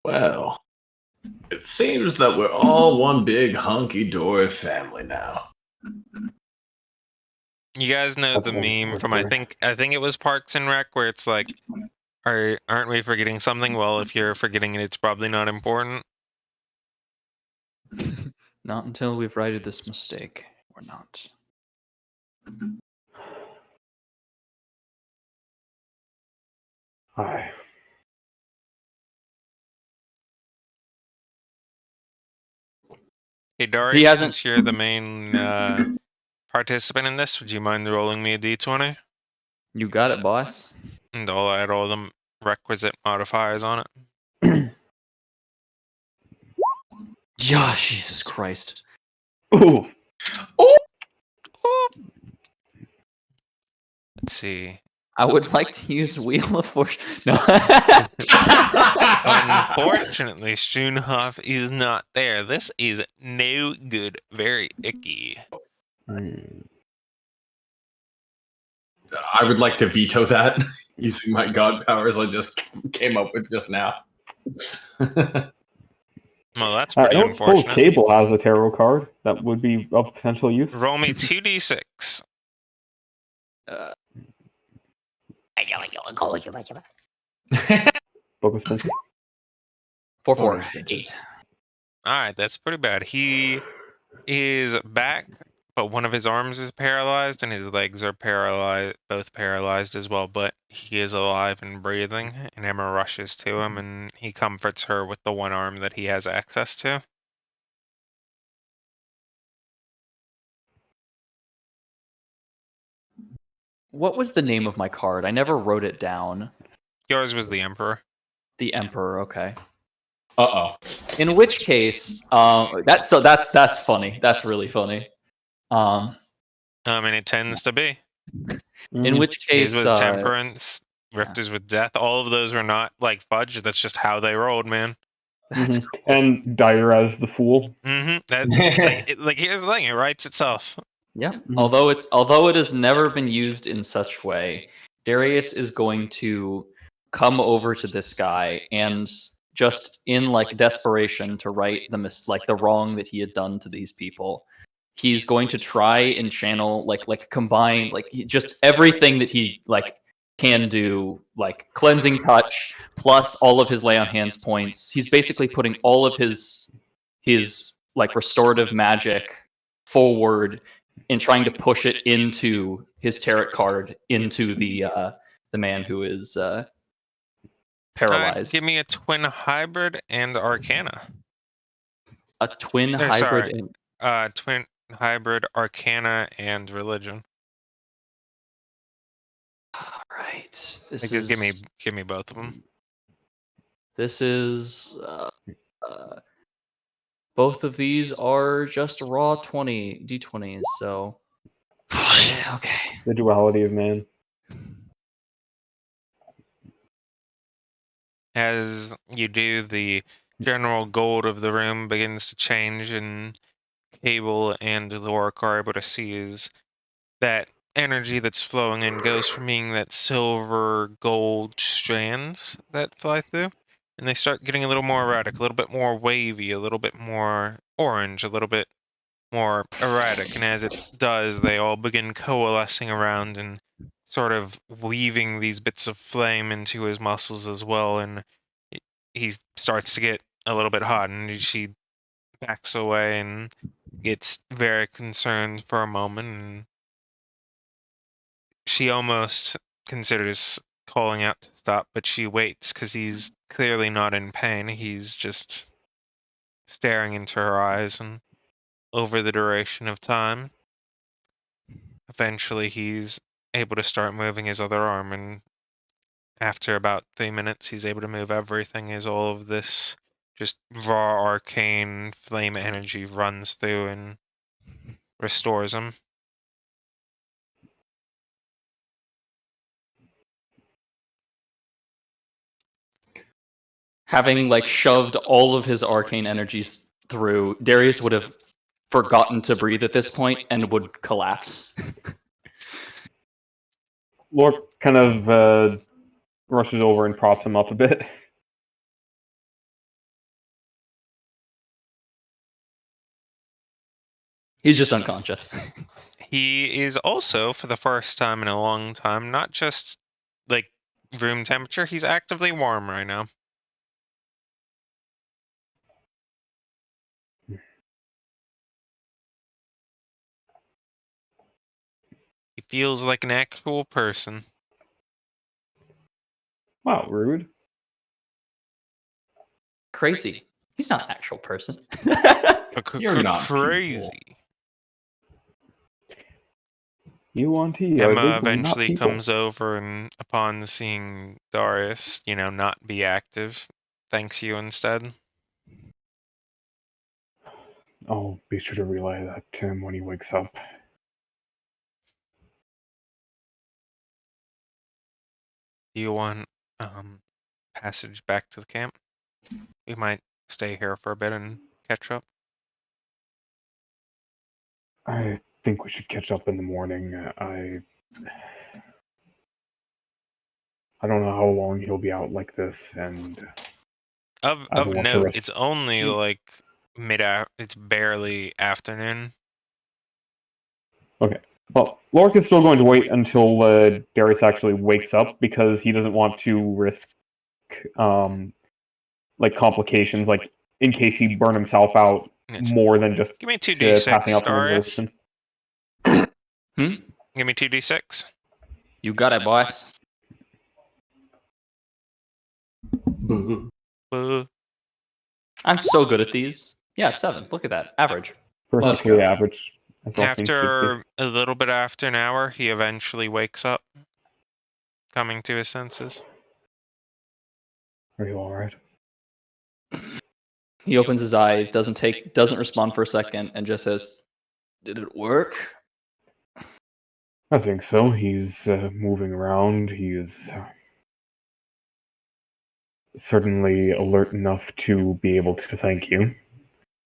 S6: Well, it seems that we're all one big hunky-dory family now.
S1: You guys know
S3: That's
S1: the
S3: one
S1: meme
S3: for
S1: from
S3: sure.
S1: I think it was Parks and Rec, where it's like, aren't we forgetting something? Well, if you're forgetting it, it's probably not important.
S2: Not until we've righted this mistake. Or not.
S3: Hi.
S1: Hey, Darius,
S2: hasn't-
S1: since you're the main participant in this, would you mind rolling me a d20?
S2: You got it, boss.
S1: And I'll add all the requisite modifiers on it.
S2: Yeah, Jesus Christ.
S3: Ooh.
S1: Let's see.
S2: I would like to use Wheel of Fortune. No.
S1: Unfortunately, Struenhof is not there. This is no good. Very icky.
S3: Hmm.
S4: I would like to veto that using my god powers I just came up with just now.
S1: Well, that's
S3: I
S1: pretty
S3: don't suppose
S1: unfortunate.
S3: Cable has a tarot card that would be of potential use.
S1: Roll me 2d6.
S3: Book of Spencer.
S2: 4, 4, 8.
S1: Alright, that's pretty bad. He is back, but one of his arms is paralyzed and his legs are paralyzed, both paralyzed as well, but he is alive and breathing, and Emma rushes to him and he comforts her with the one arm that he has access to.
S2: What was the name of my card? I never wrote it down.
S1: Yours was the Emperor.
S2: The Emperor, okay.
S4: Uh-oh.
S2: In which case, that's funny. That's really funny.
S1: I mean, it tends to be.
S2: In which
S1: His
S2: case,
S1: was Temperance, Rifters with Death. All of those were not like fudge. That's just how they rolled, man.
S2: that's cool.
S3: And Dire as the Fool.
S1: That, like, here's the thing: it writes itself.
S2: Yeah.
S3: Mhm.
S2: Although it has never been used in such way, Darius is going to come over to this guy and just in like desperation to right the wrong that he had done to these people. He's going to try and channel like combine just everything that he can do, like cleansing touch plus all of his lay on hands points. He's basically putting all of his like restorative magic forward and trying to push it into his tarot card into the man who is paralyzed.
S1: Give me a twin hybrid and Arcana.
S2: A twin
S1: Or,
S2: hybrid.
S1: sorry. Twin hybrid Arcana and Religion.
S2: All right. This
S1: Like,
S2: is
S1: just give me both of them.
S2: This is both of these are just raw d20s. So okay.
S3: The duality of man.
S1: As you do, the general gold of the room begins to change, and Cable and Lork are able to see is that energy that's flowing in goes from being that silver gold strands that fly through, and they start getting a little more erratic, a little bit more wavy, a little bit more orange, a little bit more erratic, and as it does, they all begin coalescing around and sort of weaving these bits of flame into his muscles as well, and he starts to get a little bit hot, and she backs away and gets very concerned for a moment, and she almost considers calling out to stop, but she waits because he's clearly not in pain. He's just staring into her eyes, and over the duration of time, eventually he's able to start moving his other arm, and after about 3 minutes, he's able to move everything as all of this just raw arcane flame energy runs through and restores him.
S2: Having like shoved all of his arcane energies through, Darius would have forgotten to breathe at this point and would collapse.
S3: Lork kind of rushes over and props him up a bit.
S2: He's just unconscious.
S1: He is also, for the first time in a long time, not just like room temperature, he's actively warm right now. He feels like an actual person.
S3: Wow, rude.
S2: Crazy. He's not an actual person.
S4: You're not
S1: crazy.
S3: You want to
S1: Emma eventually comes over, and upon seeing Darius, not be active, thanks you instead.
S3: I'll be sure to relay that to him when he wakes up.
S1: Do you want passage back to the camp? We might stay here for a bit and catch up.
S3: I think we should catch up in the morning. I don't know how long he'll be out like this, and I
S1: Of
S3: don't want to
S1: note,
S3: risk.
S1: it's only like it's barely afternoon.
S3: Okay. Well, Lork is still going to wait until Darius actually wakes up because he doesn't want to risk like complications, like in case he burn himself out
S1: Yes.
S3: more than just
S1: Give me
S3: passing
S1: 2d6,
S3: out from
S1: Darius.
S3: exertion.
S1: Give me 2d6.
S2: You got it, boss.
S1: Boo.
S2: I'm so good at these. Yeah, 7. Look at that. Average.
S6: Let's
S3: Perfectly
S6: go.
S3: average. As all things should be.
S1: After a little bit after an hour, he eventually wakes up, coming to his senses.
S3: Are you all right?
S2: He opens his eyes, doesn't respond for a second, and just says, "Did it work?"
S3: I think so. He's moving around. He is certainly alert enough to be able to thank you,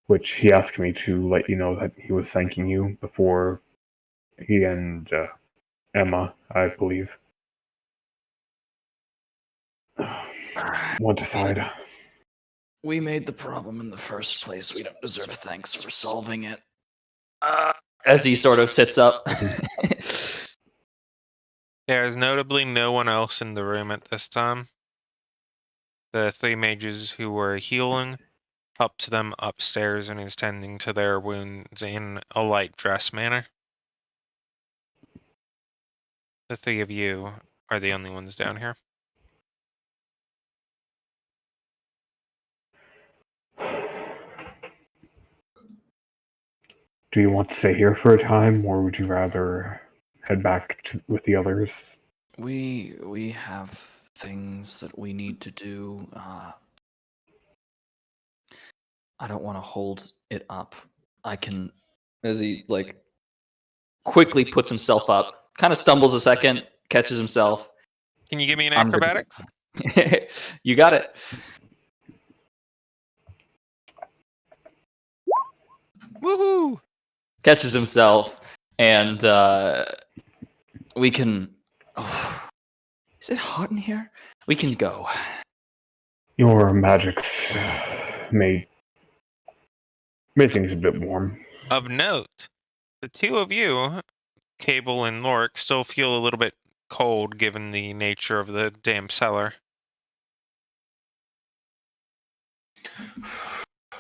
S3: which he asked me to let you know that he was thanking you before he and Emma, I believe, went aside.
S2: We made the problem in the first place. We don't deserve thanks for solving it. As he sort of sits up.
S1: There is notably no one else in the room at this time. The 3 mages who were healing up to them upstairs and is tending to their wounds in a light dress manner. The 3 of you are the only ones down here.
S3: Do you want to stay here for a time, or would you rather head back with the others?
S2: We have things that we need to do. I don't want to hold it up. I can, as he quickly puts himself up, kind of stumbles a second, catches himself.
S1: Can you give me an
S2: I'm good to go.
S1: acrobatics?
S2: You got it.
S1: Woohoo!
S2: Catches himself, and we can. Oh, is it hot in here? We can go.
S3: Your magics made things a bit warm.
S1: Of note, the 2 of you, Cable and Loric, still feel a little bit cold given the nature of the damp cellar.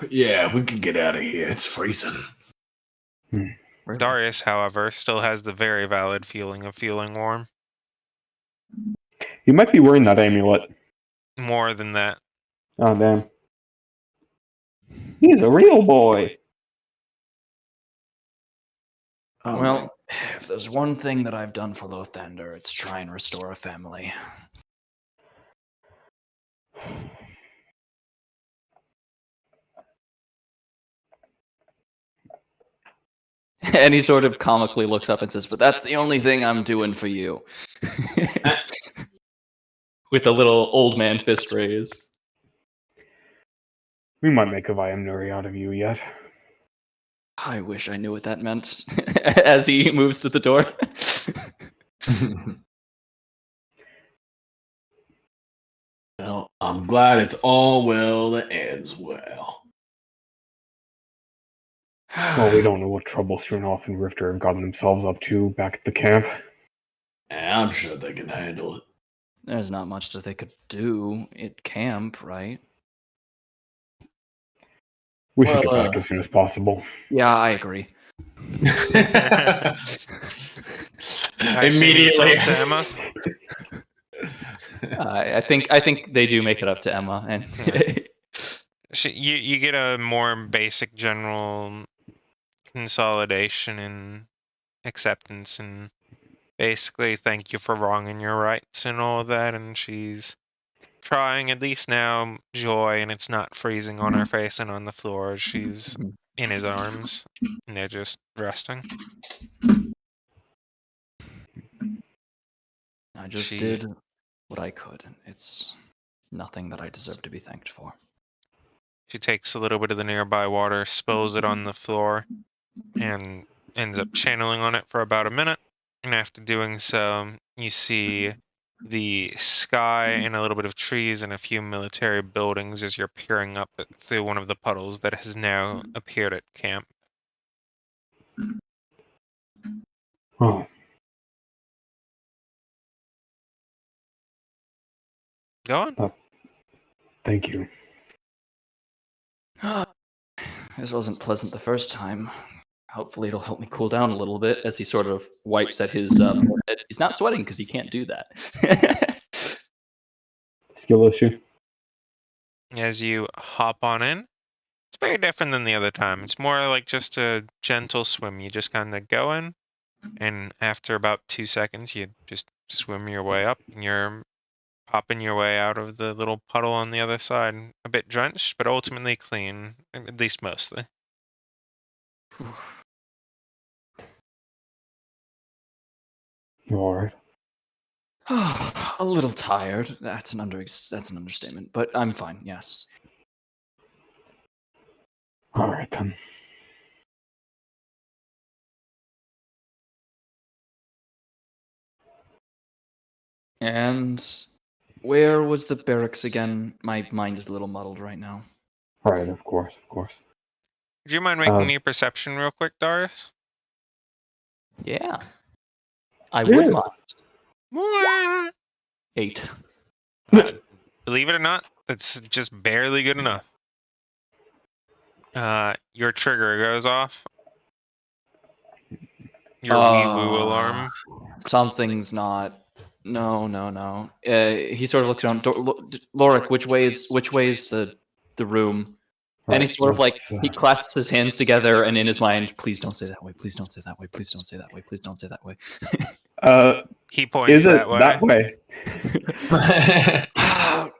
S6: Yeah, we can get out of here. It's freezing.
S2: Really?
S1: Darius, however, still has the very valid feeling of feeling warm.
S3: You might be wearing that amulet.
S1: More than that.
S3: Oh, damn. He's a real boy.
S6: Oh,
S2: Well, if there's one thing that I've done for Lothander, it's try and restore a family. And he sort of comically looks up and says, "But that's the only thing I'm doing for you." With a little old man fist raise.
S3: We might make a Viamnuri out of you yet.
S2: I wish I knew what that meant. As he moves to the door.
S6: Well, I'm glad it's all well that ends well.
S3: Well, we don't know what trouble Srinoff and Rifter have gotten themselves up to back at the camp.
S6: I'm sure they can handle it.
S2: There's not much that they could do at camp, right?
S3: We should get back as soon as possible.
S2: Yeah, I agree.
S1: I assume you
S6: Immediately.
S1: talk to Emma?
S2: I think they do make it up to Emma, and
S1: You get a more basic general consolidation and acceptance and basically thank you for wronging your rights and all of that, and she's trying. At least now, Joy, and it's not freezing on her face and on the floor. She's in his arms, and they're just resting.
S2: I just
S1: She-
S2: did what I could. It's nothing that I deserve to be thanked for.
S1: She takes a little bit of the nearby water, spills it on the floor, and ends up channeling on it for about a minute. And after doing so, you see the sky and a little bit of trees and a few military buildings as you're peering up through one of the puddles that has now appeared at camp.
S3: Oh,
S1: Go on.
S3: thank you.
S2: This wasn't pleasant the first time. Hopefully it'll help me cool down a little bit as he sort of wipes at his forehead. He's not sweating because he can't do that.
S3: Skill issue.
S1: As you hop on in, it's very different than the other time. It's more like just a gentle swim. You just kind of go in, and after about 2 seconds, you just swim your way up, and you're popping your way out of the little puddle on the other side. A bit drenched, but ultimately clean, at least mostly.
S3: You alright?
S2: A little tired. That's an understatement, but I'm fine. Yes.
S3: Alright then.
S2: And where was the barracks again? My mind is a little muddled right now.
S3: Right, of course, of course.
S1: Would you mind making me a perception real quick, Darius?
S2: Yeah. I would
S3: Yeah.
S2: mind. 8.
S1: Believe it or not, that's just barely good enough. Your trigger goes off. Your wee woo alarm.
S2: Something's not. No. He sort of looks around. Lorik, which way is the room? And he sort of like he clasps his hands together, and in his mind, please don't say that way. Please don't say that way. Please don't say that way. Please don't say that way.
S1: He points
S3: Is it
S1: that way.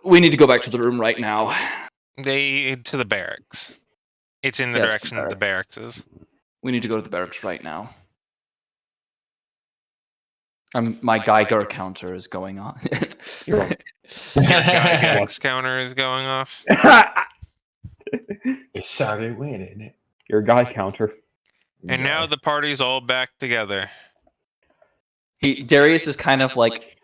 S2: We need to go back to the room right now.
S1: To the barracks. It's in the
S2: Yes,
S1: direction that the barracks is.
S2: We need to go to the barracks right now. My Geiger counter is going on.
S1: Your Gygax counter is going off.
S6: It's Saturday win, isn't it?
S3: Your guy counter.
S1: And now the party's all back together.
S2: Darius is kind of like,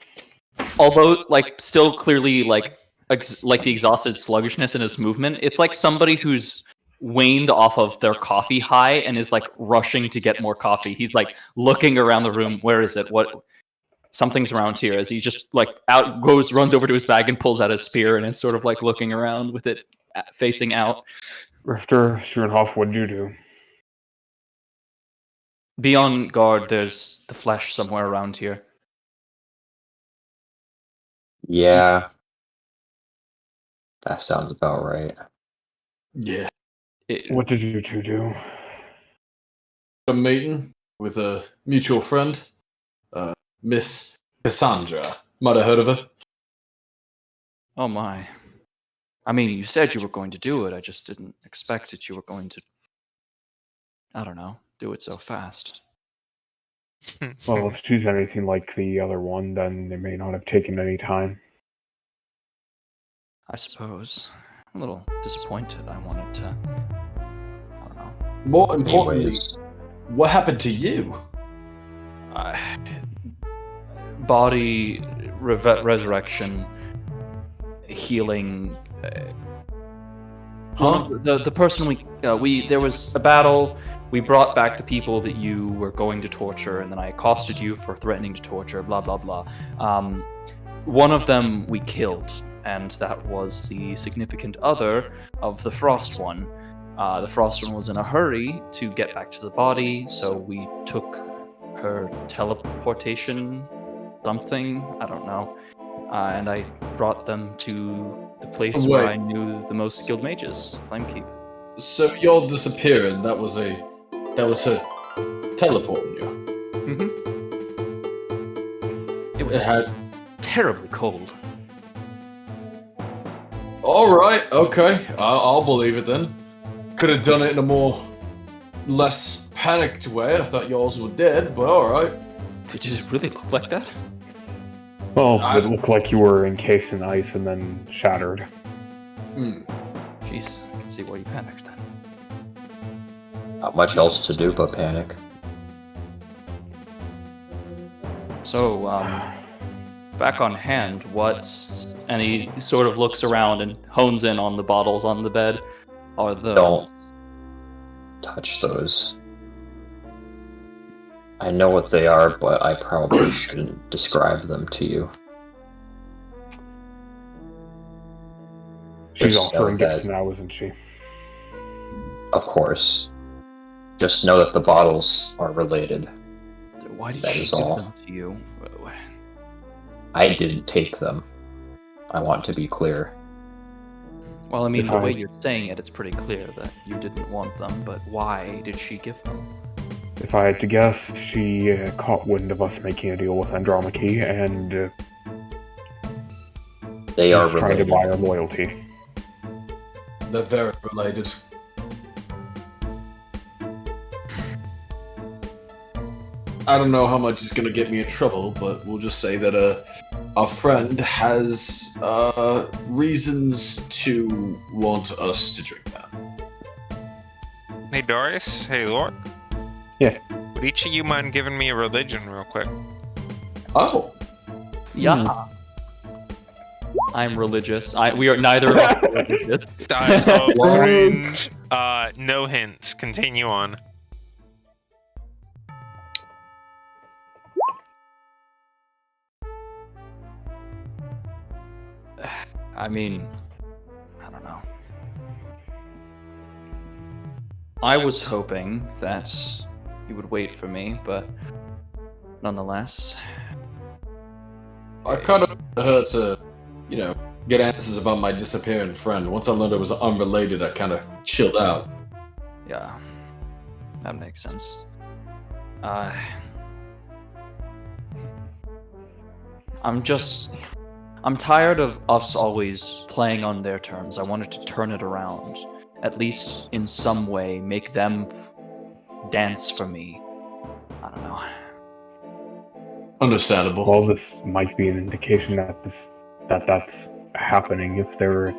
S2: although like still clearly like the exhausted sluggishness in his movement. It's like somebody who's waned off of their coffee high and is like rushing to get more coffee. He's like looking around the room. Where is it? What? Something's around here. As he just like runs over to his bag and pulls out his spear and is sort of like looking around with it facing out.
S3: Rifter, Schoenhoff, what'd you do?
S2: Be on guard. There's the flesh somewhere around here.
S5: Yeah. That sounds about right.
S6: Yeah.
S3: What did you two do?
S6: A meeting with a mutual friend, Miss Cassandra. Might have heard of her.
S2: Oh my. I mean, you said you were going to do it. I just didn't expect that you were going to, I don't know, do it so fast.
S3: Well, if she's anything like the other one, then it may not have taken any time.
S2: I suppose. I'm a little disappointed. I wanted to, I don't know.
S6: More importantly,
S5: Anyways,
S6: what happened to you?
S2: Body resurrection, healing. The person we there was a battle. We brought back the people that you were going to torture, and then I accosted you for threatening to torture. Blah blah blah. One of them we killed, and that was the significant other of the Frost one. The Frost one was in a hurry to get back to the body, so we took her teleportation something, I don't know, and I brought them to the place where I knew the most skilled mages, Flamekeep.
S6: So your disappearing, that was her teleporting you.
S2: It was terribly cold.
S6: All right, okay, I'll believe it then. Could have done it in a less panicked way. I thought yours were dead, but all right.
S2: Did it really look like that?
S3: Well, it looked like you were encased in ice and then shattered.
S2: Jesus, I can see why you panicked then.
S5: Not much else to do but panic.
S2: So, back on hand, and he sort of looks around and hones in on the bottles on the bed. Are the...
S5: Don't touch those. I know what they are, but I probably shouldn't describe them to you.
S3: She's
S5: Just know
S3: offering gifts
S5: that-
S3: now, isn't she?
S5: Of course. Just know that the bottles are related.
S2: Why did
S5: That
S2: she
S5: is
S2: give
S5: all.
S2: them to you?
S5: I didn't take them. I want to be clear.
S2: Well, I mean,
S3: If
S2: the
S3: I-
S2: way you're saying it, it's pretty clear that you didn't want them, but why did she give them?
S3: If I had to guess, she caught wind of us making a deal with Andromache and
S5: They are
S3: is trying to
S5: related.
S3: buy our loyalty.
S6: They're very related. I don't know how much is gonna get me in trouble, but we'll just say that our friend has reasons to want us to drink that.
S1: Hey, Darius. Hey, Lork.
S3: Yeah.
S1: Would each of you mind giving me a religion real quick?
S6: Oh,
S2: Yeah. I'm religious. We are neither of us are religious.
S1: That's orange. No hints. Continue on.
S2: I mean, I don't know. I was hoping that you would wait for me, but nonetheless.
S6: I kind of her to, get answers about my disappearing friend. Once I learned it was unrelated, I kind of chilled out.
S2: Yeah, that makes sense. I'm tired of us always playing on their terms. I wanted to turn it around. At least in some way, make them dance for me. I don't know.
S6: Understandable.
S3: Well, this might be an indication that that's happening. If they're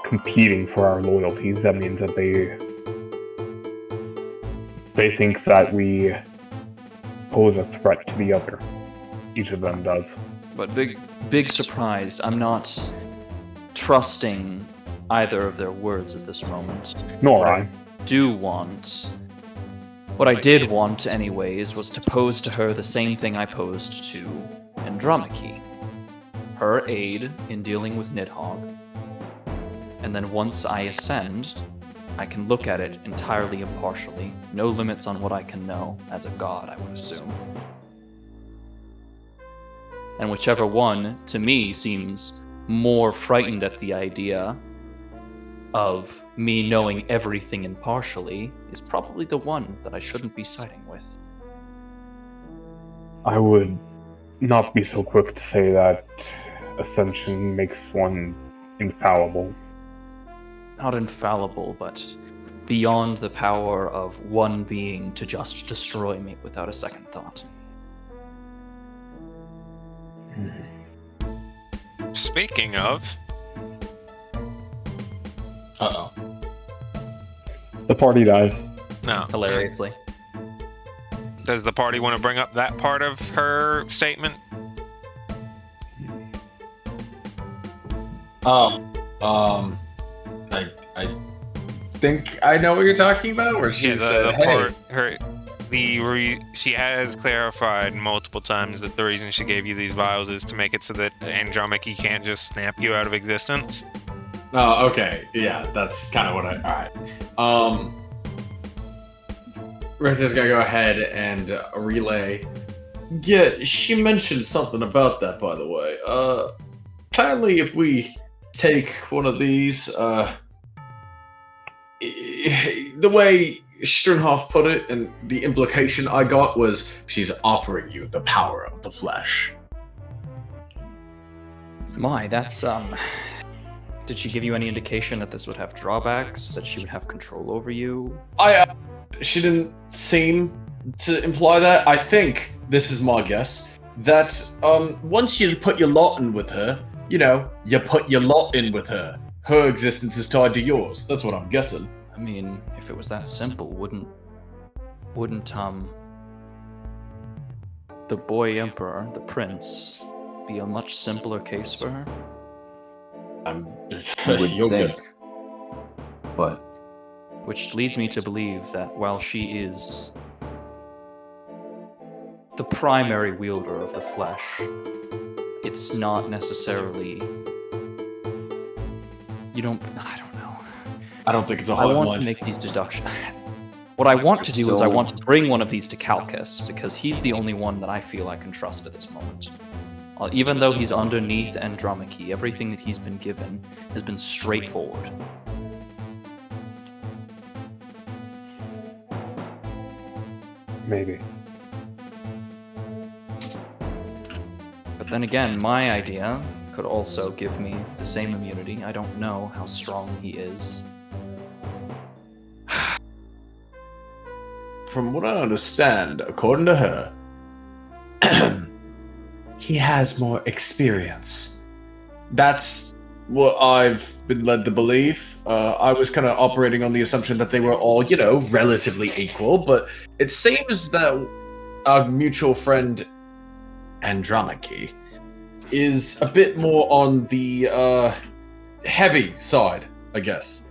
S3: competing for our loyalties, that means that they think that we pose a threat to the other. Each of them does.
S2: But big surprise, I'm not trusting either of their words at this moment.
S3: Nor I.
S2: What I did want anyways was to pose to her the same thing I posed to Andromache. Her aid in dealing with Nidhogg. And then once I ascend, I can look at it entirely impartially. No limits on what I can know, as a god, I would assume. And whichever one, to me, seems more frightened at the idea of me knowing everything impartially is probably the one that I shouldn't be siding with.
S3: I would not be so quick to say that ascension makes one infallible.
S2: Not infallible, but beyond the power of one being to just destroy me without a second thought.
S1: Speaking of,
S6: Uh-oh.
S3: The party dies.
S1: no.
S2: Hilariously.
S1: Does the party want to bring up that part of her statement?
S6: I think I know what you're talking about, where she said, "Hey,
S1: she has clarified multiple times that the reason she gave you these vials is to make it so that Andromache can't just snap you out of existence.
S6: oh, okay, yeah, that's kind of what all right. Rista's gonna go ahead and relay. Yeah, she mentioned something about that, by the way. Apparently, if we take one of these, the way Sternhoff put it, and the implication I got was she's offering you the power of the flesh.
S2: My, that's Did she give you any indication that this would have drawbacks, that she would have control over you?
S6: She didn't seem to imply that. I think, this is my guess, that once you put your lot in with her, you put your lot in with her. Her existence is tied to yours. That's what I'm guessing.
S2: I mean, if it was that simple, wouldn't the boy emperor, the prince, be a much simpler case for her?
S5: You would
S6: Your
S5: think.
S6: guess.
S5: But
S2: Which leads me to believe that while she is the primary wielder of the flesh, it's not necessarily. I don't know.
S6: I don't think it's a
S2: I
S6: hard
S2: want
S6: one.
S2: to make these deductions. What I want to do is I want to bring one of these to Calcus, because he's the only one that I feel I can trust at this moment. Even though he's underneath Andromache, everything that he's been given has been straightforward.
S3: Maybe.
S2: But then again, my idea could also give me the same immunity. I don't know how strong he is.
S6: From what I understand, according to her, he has more experience. That's what I've been led to believe. I was kind of operating on the assumption that they were all, relatively equal, but it seems that our mutual friend Andromache is a bit more on the heavy side, I guess.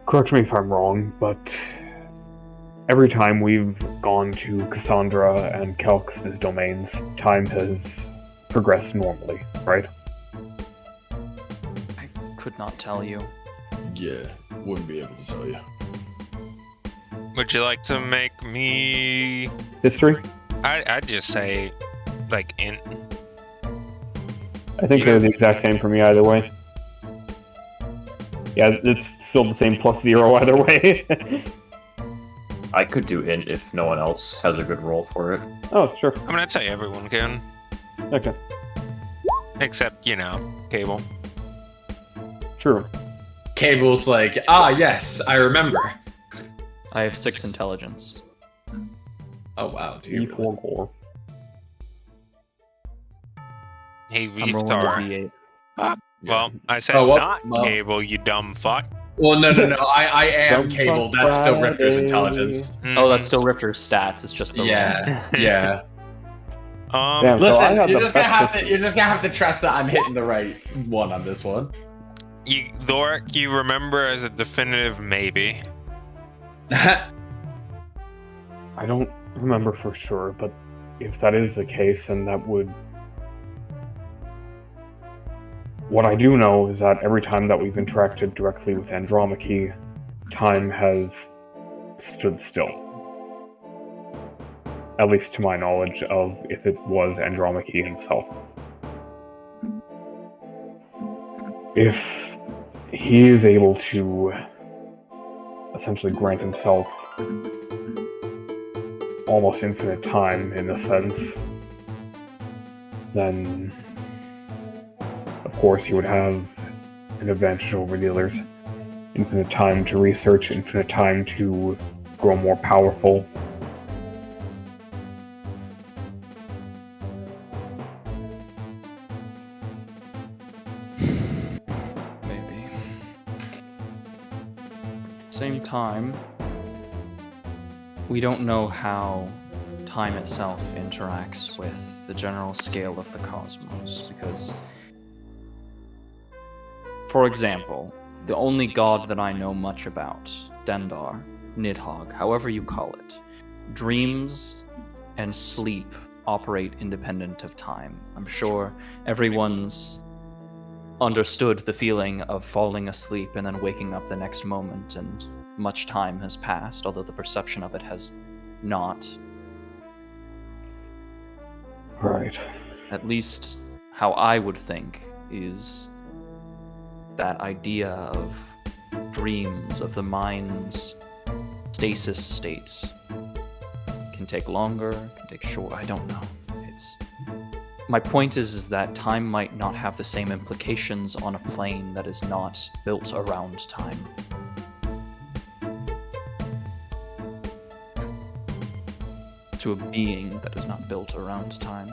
S3: Correct me if I'm wrong, but every time we've gone to Cassandra and Calcus' domains, time has progressed normally, right?
S2: I could not tell you.
S6: Yeah, wouldn't be able to tell you.
S1: Would you like to make me?
S3: History?
S1: I'd just say, like, int.
S3: I think they're the exact same for me either way. Yeah, it's still the same +0 either way.
S5: I could do int if no one else has a good roll for it.
S3: Oh, sure.
S1: I mean, I'd say everyone can,
S3: Okay.
S1: except Cable.
S3: True.
S4: Cable's like, ah, yes, I remember.
S2: I have 6 intelligence.
S4: Oh wow, do you?
S3: E4 gore.
S1: Hey,
S2: I'm rolling a
S1: Reefstar.
S2: D8.
S1: Well, I said
S4: Oh, what?
S1: not
S4: Well-
S1: Cable, you dumb fuck.
S4: Well, no. I am
S3: Dumb
S4: Cable.
S3: fuck
S4: That's still Rifter's
S3: Friday.
S4: intelligence.
S2: Oh, that's
S1: Mhm.
S2: still Rifter's stats. It's just the
S4: Yeah, yeah.
S3: Damn. So I
S4: Listen,
S3: have
S4: you're
S3: the
S4: just gonna
S3: best
S4: have to. You're just gonna have to trust that I'm hitting the right one on this one.
S1: Lorik, you remember as a definitive maybe.
S3: I don't remember for sure, but if that is the case, then that would... What I do know is that every time that we've interacted directly with Andromache, time has stood still. At least to my knowledge of if it was Andromache himself. If he is able to essentially grant himself almost infinite time in a sense, then of course he would have an advantage over the others. Infinite time to research, infinite time to grow more powerful.
S2: Maybe. At the same time, we don't know how time itself interacts with the general scale of the cosmos, because, for example, the only god that I know much about, Dendar, Nidhogg, however you call it, dreams and sleep operate independent of time. I'm sure everyone's understood the feeling of falling asleep and then waking up the next moment, and much time has passed, although the perception of it has not.
S3: Right.
S2: At least how I would think is that idea of dreams, of the mind's stasis state, can take longer, can take short. I don't know. My point is that time might not have the same implications on a plane that is not built around time. To a being that is not built around time.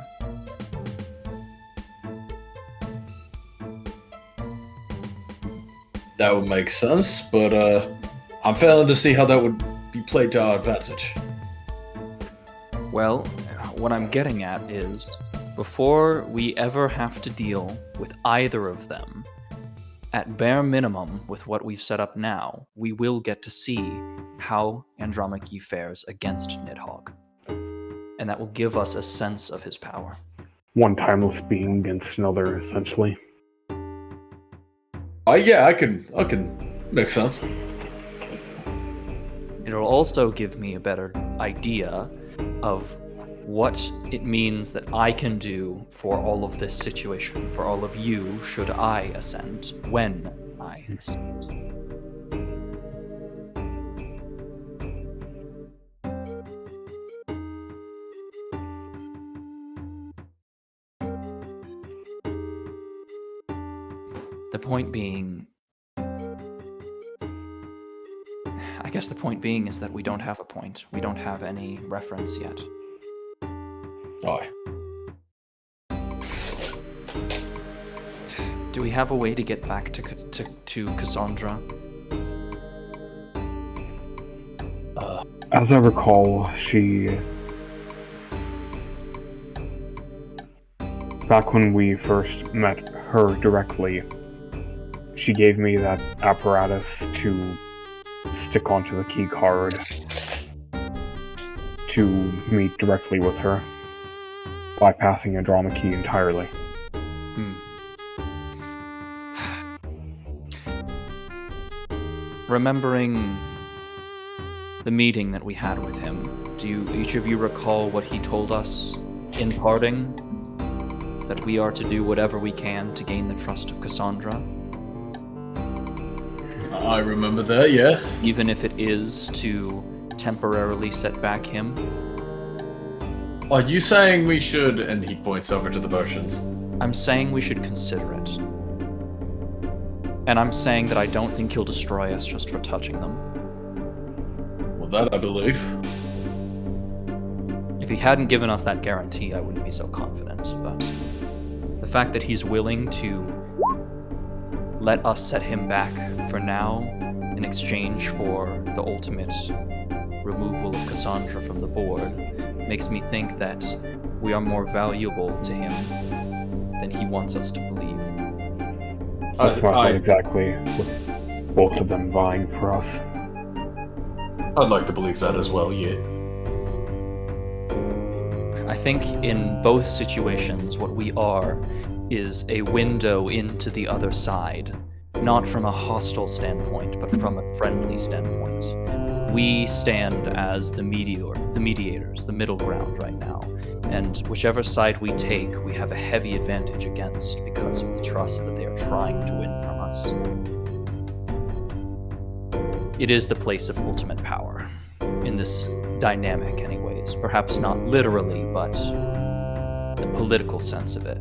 S6: That would make sense, but I'm failing to see how that would be played to our advantage.
S2: Well, what I'm getting at is, before we ever have to deal with either of them, at bare minimum with what we've set up now, we will get to see how Andromache fares against Nidhogg. And that will give us a sense of his power.
S3: One timeless being against another, essentially.
S6: Yeah, I can make sense.
S2: It'll also give me a better idea of what it means that I can do for all of this situation, for all of you, should I ascend, when I ascend. The point being, I guess the point being is that we don't have a point. We don't have any reference yet.
S6: Aye.
S2: Do we have a way to get back to Cassandra?
S3: As I recall, back when we first met her directly, she gave me that apparatus to stick onto the key card to meet directly with her, bypassing Andromache entirely.
S2: Remembering the meeting that we had with him, do each of you recall what he told us in parting? That we are to do whatever we can to gain the trust of Cassandra?
S6: I remember that, yeah.
S2: Even if it is to temporarily set back him?
S6: Are you saying we should, and he points over to the potions?
S2: I'm saying we should consider it. And I'm saying that I don't think he'll destroy us just for touching them.
S6: Well, that I believe.
S2: If he hadn't given us that guarantee, I wouldn't be so confident, but the fact that he's willing to let us set him back for now in exchange for the ultimate removal of Cassandra from the board makes me think that we are more valuable to him than he wants us to believe.
S3: That's what I thought exactly, with both of them vying for us.
S6: I'd like to believe that as well, yeah.
S2: I think in both situations what we are is a window into the other side, not from a hostile standpoint, but from a friendly standpoint. We stand as the mediators, the middle ground right now, and whichever side we take, we have a heavy advantage against because of the trust that they are trying to win from us. It is the place of ultimate power, in this dynamic anyways. Perhaps not literally, but the political sense of it.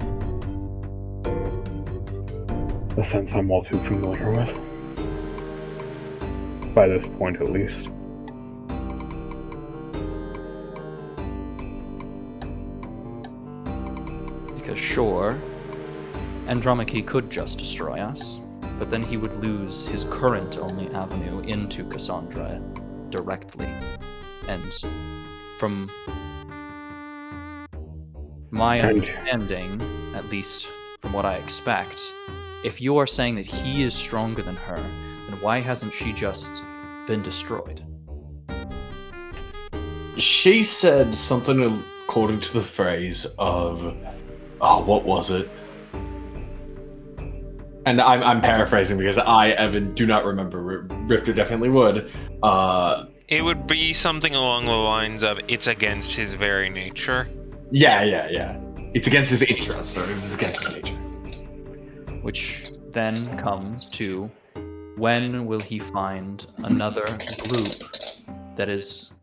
S3: A sense I'm all too familiar with. By this point, at least.
S2: Because sure, Andromache could just destroy us, but then he would lose his current only avenue into Cassandra directly. And from my understanding, at least from what I expect, if you are saying that he is stronger than her, then why hasn't she just been destroyed?
S6: She said something according to the phrase of, oh, what was it? And I'm paraphrasing because I, Evan, do not remember. Rifter definitely would.
S1: It would be something along the lines of, it's against his very nature.
S6: Yeah. It's against his interests. Or it's against his nature.
S2: Which then comes to, when will he find another group that is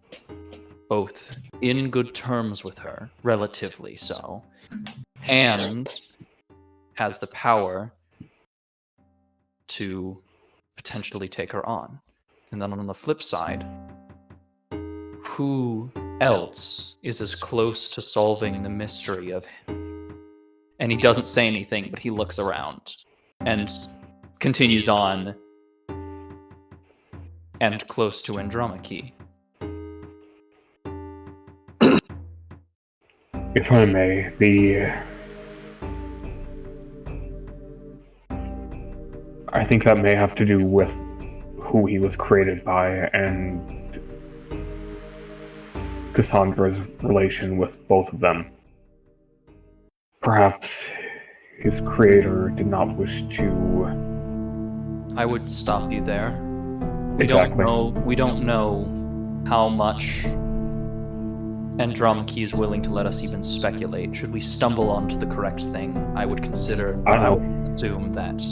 S2: both in good terms with her, relatively so, and has the power to potentially take her on. And then on the flip side, who else is as close to solving the mystery of him? And he doesn't say anything, but he looks around and continues on and close to Andromache.
S3: If I may, I think that may have to do with who he was created by and Cassandra's relation with both of them. Perhaps his creator did not wish to...
S2: I would stop you there.
S3: Exactly.
S2: We don't know how much Andromache is willing to let us even speculate. Should we stumble onto the correct thing, I would assume that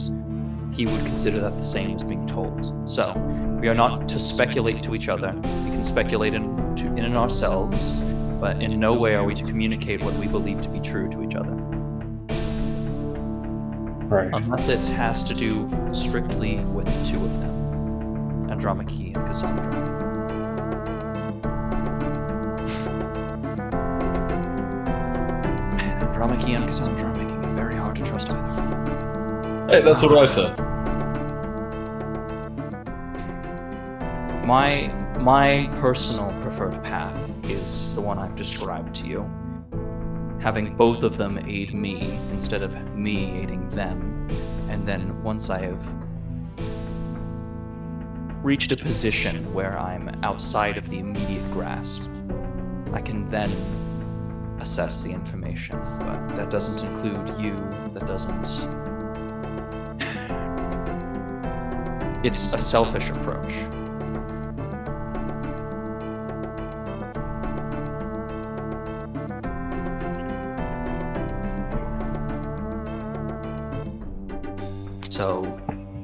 S2: he would consider that the same as being told. So, we are not to speculate to each other. We can speculate in and ourselves, but in no way are we to communicate what we believe to be true to each other.
S3: Right.
S2: Unless it has to do strictly with the two of them, Andromache and Cassandra. Andromache and Cassandra are making it very hard to trust either.
S6: Hey, that's what I said.
S2: My personal preferred path is the one I've described to you. Having both of them aid me instead of me aiding them. And then once I have reached a position where I'm outside of the immediate grasp, I can then assess the information. But that doesn't include you, that doesn't... It's a selfish approach. So,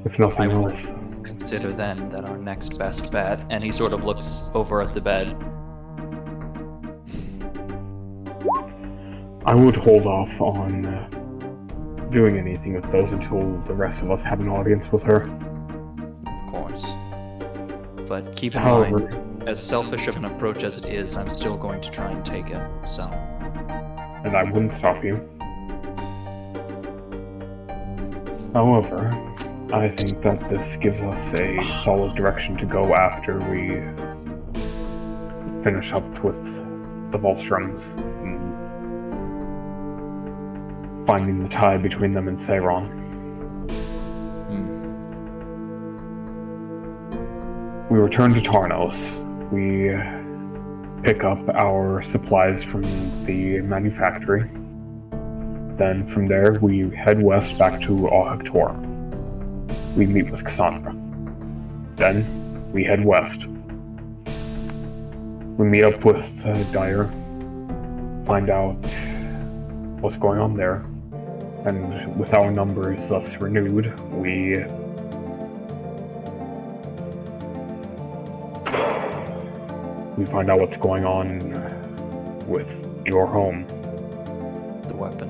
S3: If nothing
S2: I will
S3: else.
S2: consider then that our next best bet, and he sort of looks over at the bed.
S3: I would hold off on doing anything with those until the rest of us have an audience with her.
S2: Of course. But keep in
S3: However,
S2: mind, as selfish of an approach as it is, I'm still going to try and take it, so...
S3: and I wouldn't stop you. However, I think that this gives us a solid direction to go after we finish up with the Volstroms and finding the tie between them and Seiron. We return to Tarnos. We pick up our supplies from the manufactory. Then from there, we head west back to Hectorum. We meet with Cassandra. Then, we head west. We meet up with Dyer, find out what's going on there, and with our numbers thus renewed, we find out what's going on with your home.
S2: The weapon.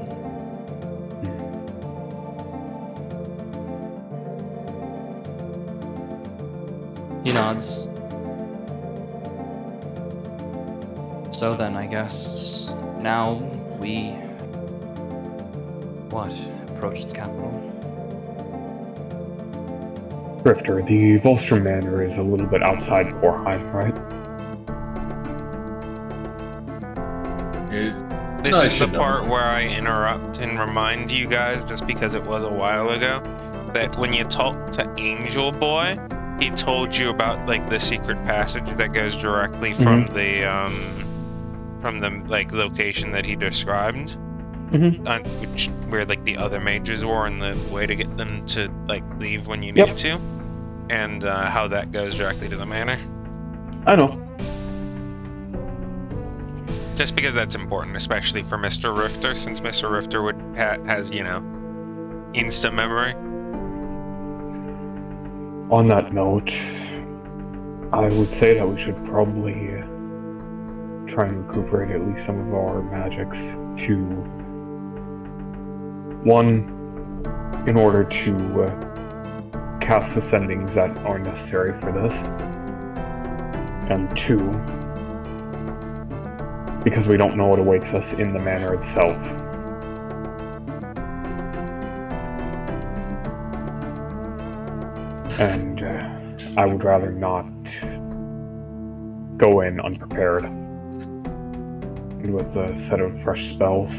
S2: He nods. So then, I guess, now we... what? Approach the capital?
S3: Grifter, the Volstrom Manor is a little bit outside Korheim, right?
S1: This is the part where I interrupt and remind you guys, just because it was a while ago, that when you talked to Angel Boy, he told you about like the secret passage that goes directly from the like location that he described, which where like the other mages were, and the way to get them to like leave when you need to, and how that goes directly to the manor.
S3: I know.
S1: Just because that's important, especially for Mr. Rifter, since Mr. Rifter has, you know, instant memory.
S3: On that note, I would say that we should probably try and recuperate at least some of our magics to One, in order to cast the sendings that are necessary for this. And two, because we don't know what awaits us in the manor itself. And I would rather not go in unprepared and with a set of fresh spells.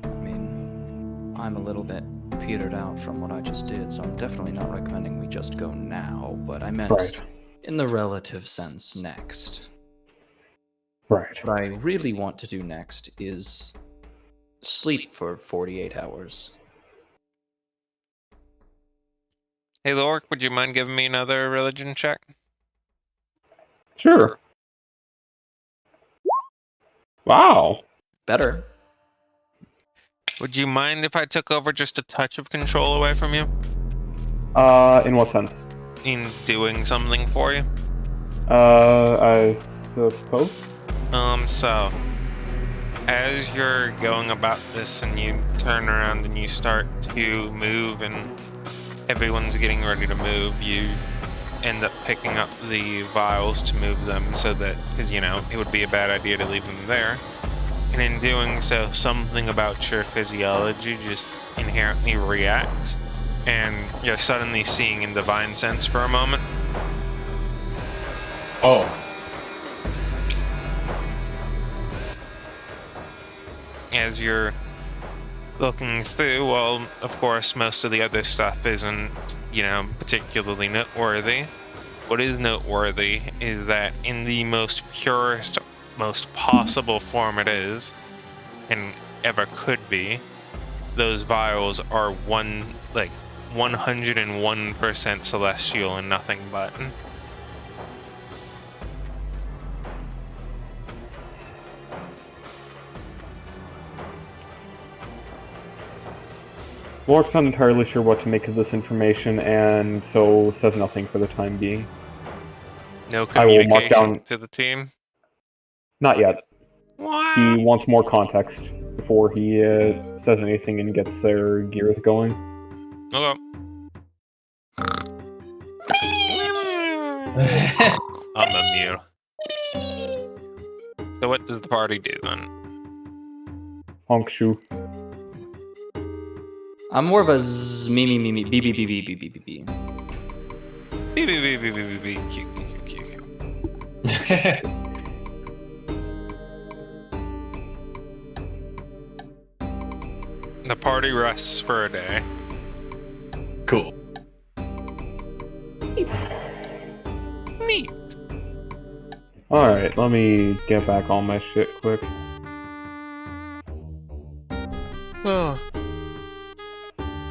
S2: I mean, I'm a little bit petered out from what I just did, so I'm definitely not recommending we just go now, but I meant
S3: Right.
S2: in the relative sense next.
S3: Right.
S2: What I really want to do next is sleep for 48 hours.
S1: Hey, Lork, would you mind giving me another religion check?
S3: Sure. Wow.
S2: Better.
S1: Would you mind if I took over just a touch of control away from you?
S3: In what sense?
S1: In doing something for you?
S3: I suppose.
S1: So, as you're going about this and you turn around and you start to move and everyone's getting ready to move, you end up picking up the vials to move them so that, because, you know, it would be a bad idea to leave them there. And in doing so, something about your physiology just inherently reacts, and you're suddenly seeing in divine sense for a moment.
S4: Oh.
S1: As you're looking through, well, of course, most of the other stuff isn't, you know, particularly noteworthy. What is noteworthy is that in the most purest, most possible form it is, and ever could be, those vials are 101% celestial and nothing but.
S3: Lork's not entirely sure what to make of this information, and so says nothing for the time being.
S1: No
S3: I will mark
S1: communication
S3: down-
S1: to the team.
S3: Not yet.
S1: What?
S3: He wants more context before he says anything and gets their gears going.
S1: Okay. I'm a mute. So what does the party do then?
S3: Honk shoe.
S2: I'm more of a me me me me b b b b b b b b.
S1: Beep, beep, beep, beep, beep, beep, Q, Q, Q, Q, Q. The party rests for a day.
S6: Cool.
S1: Neat.
S3: Alright, let me get back all my shit quick.
S1: Oh,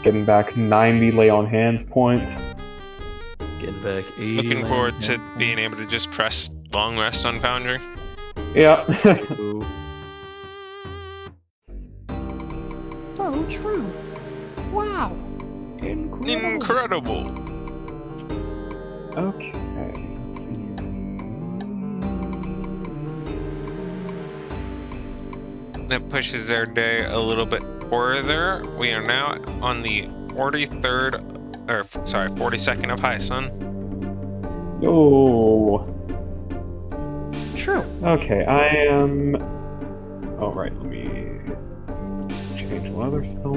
S3: Getting back 90 lay on hands points.
S2: Getting back 80.
S1: looking forward to
S2: land
S1: being able to just press long rest on Foundry.
S3: Yeah.
S2: Ooh. So true. Wow.
S1: Incredible.
S3: Okay. Let's see.
S1: That pushes their day a little bit further. We are now on the 42nd of High Sun.
S3: Oh.
S2: True.
S3: Okay, I am. Oh, right, let me change one other spell.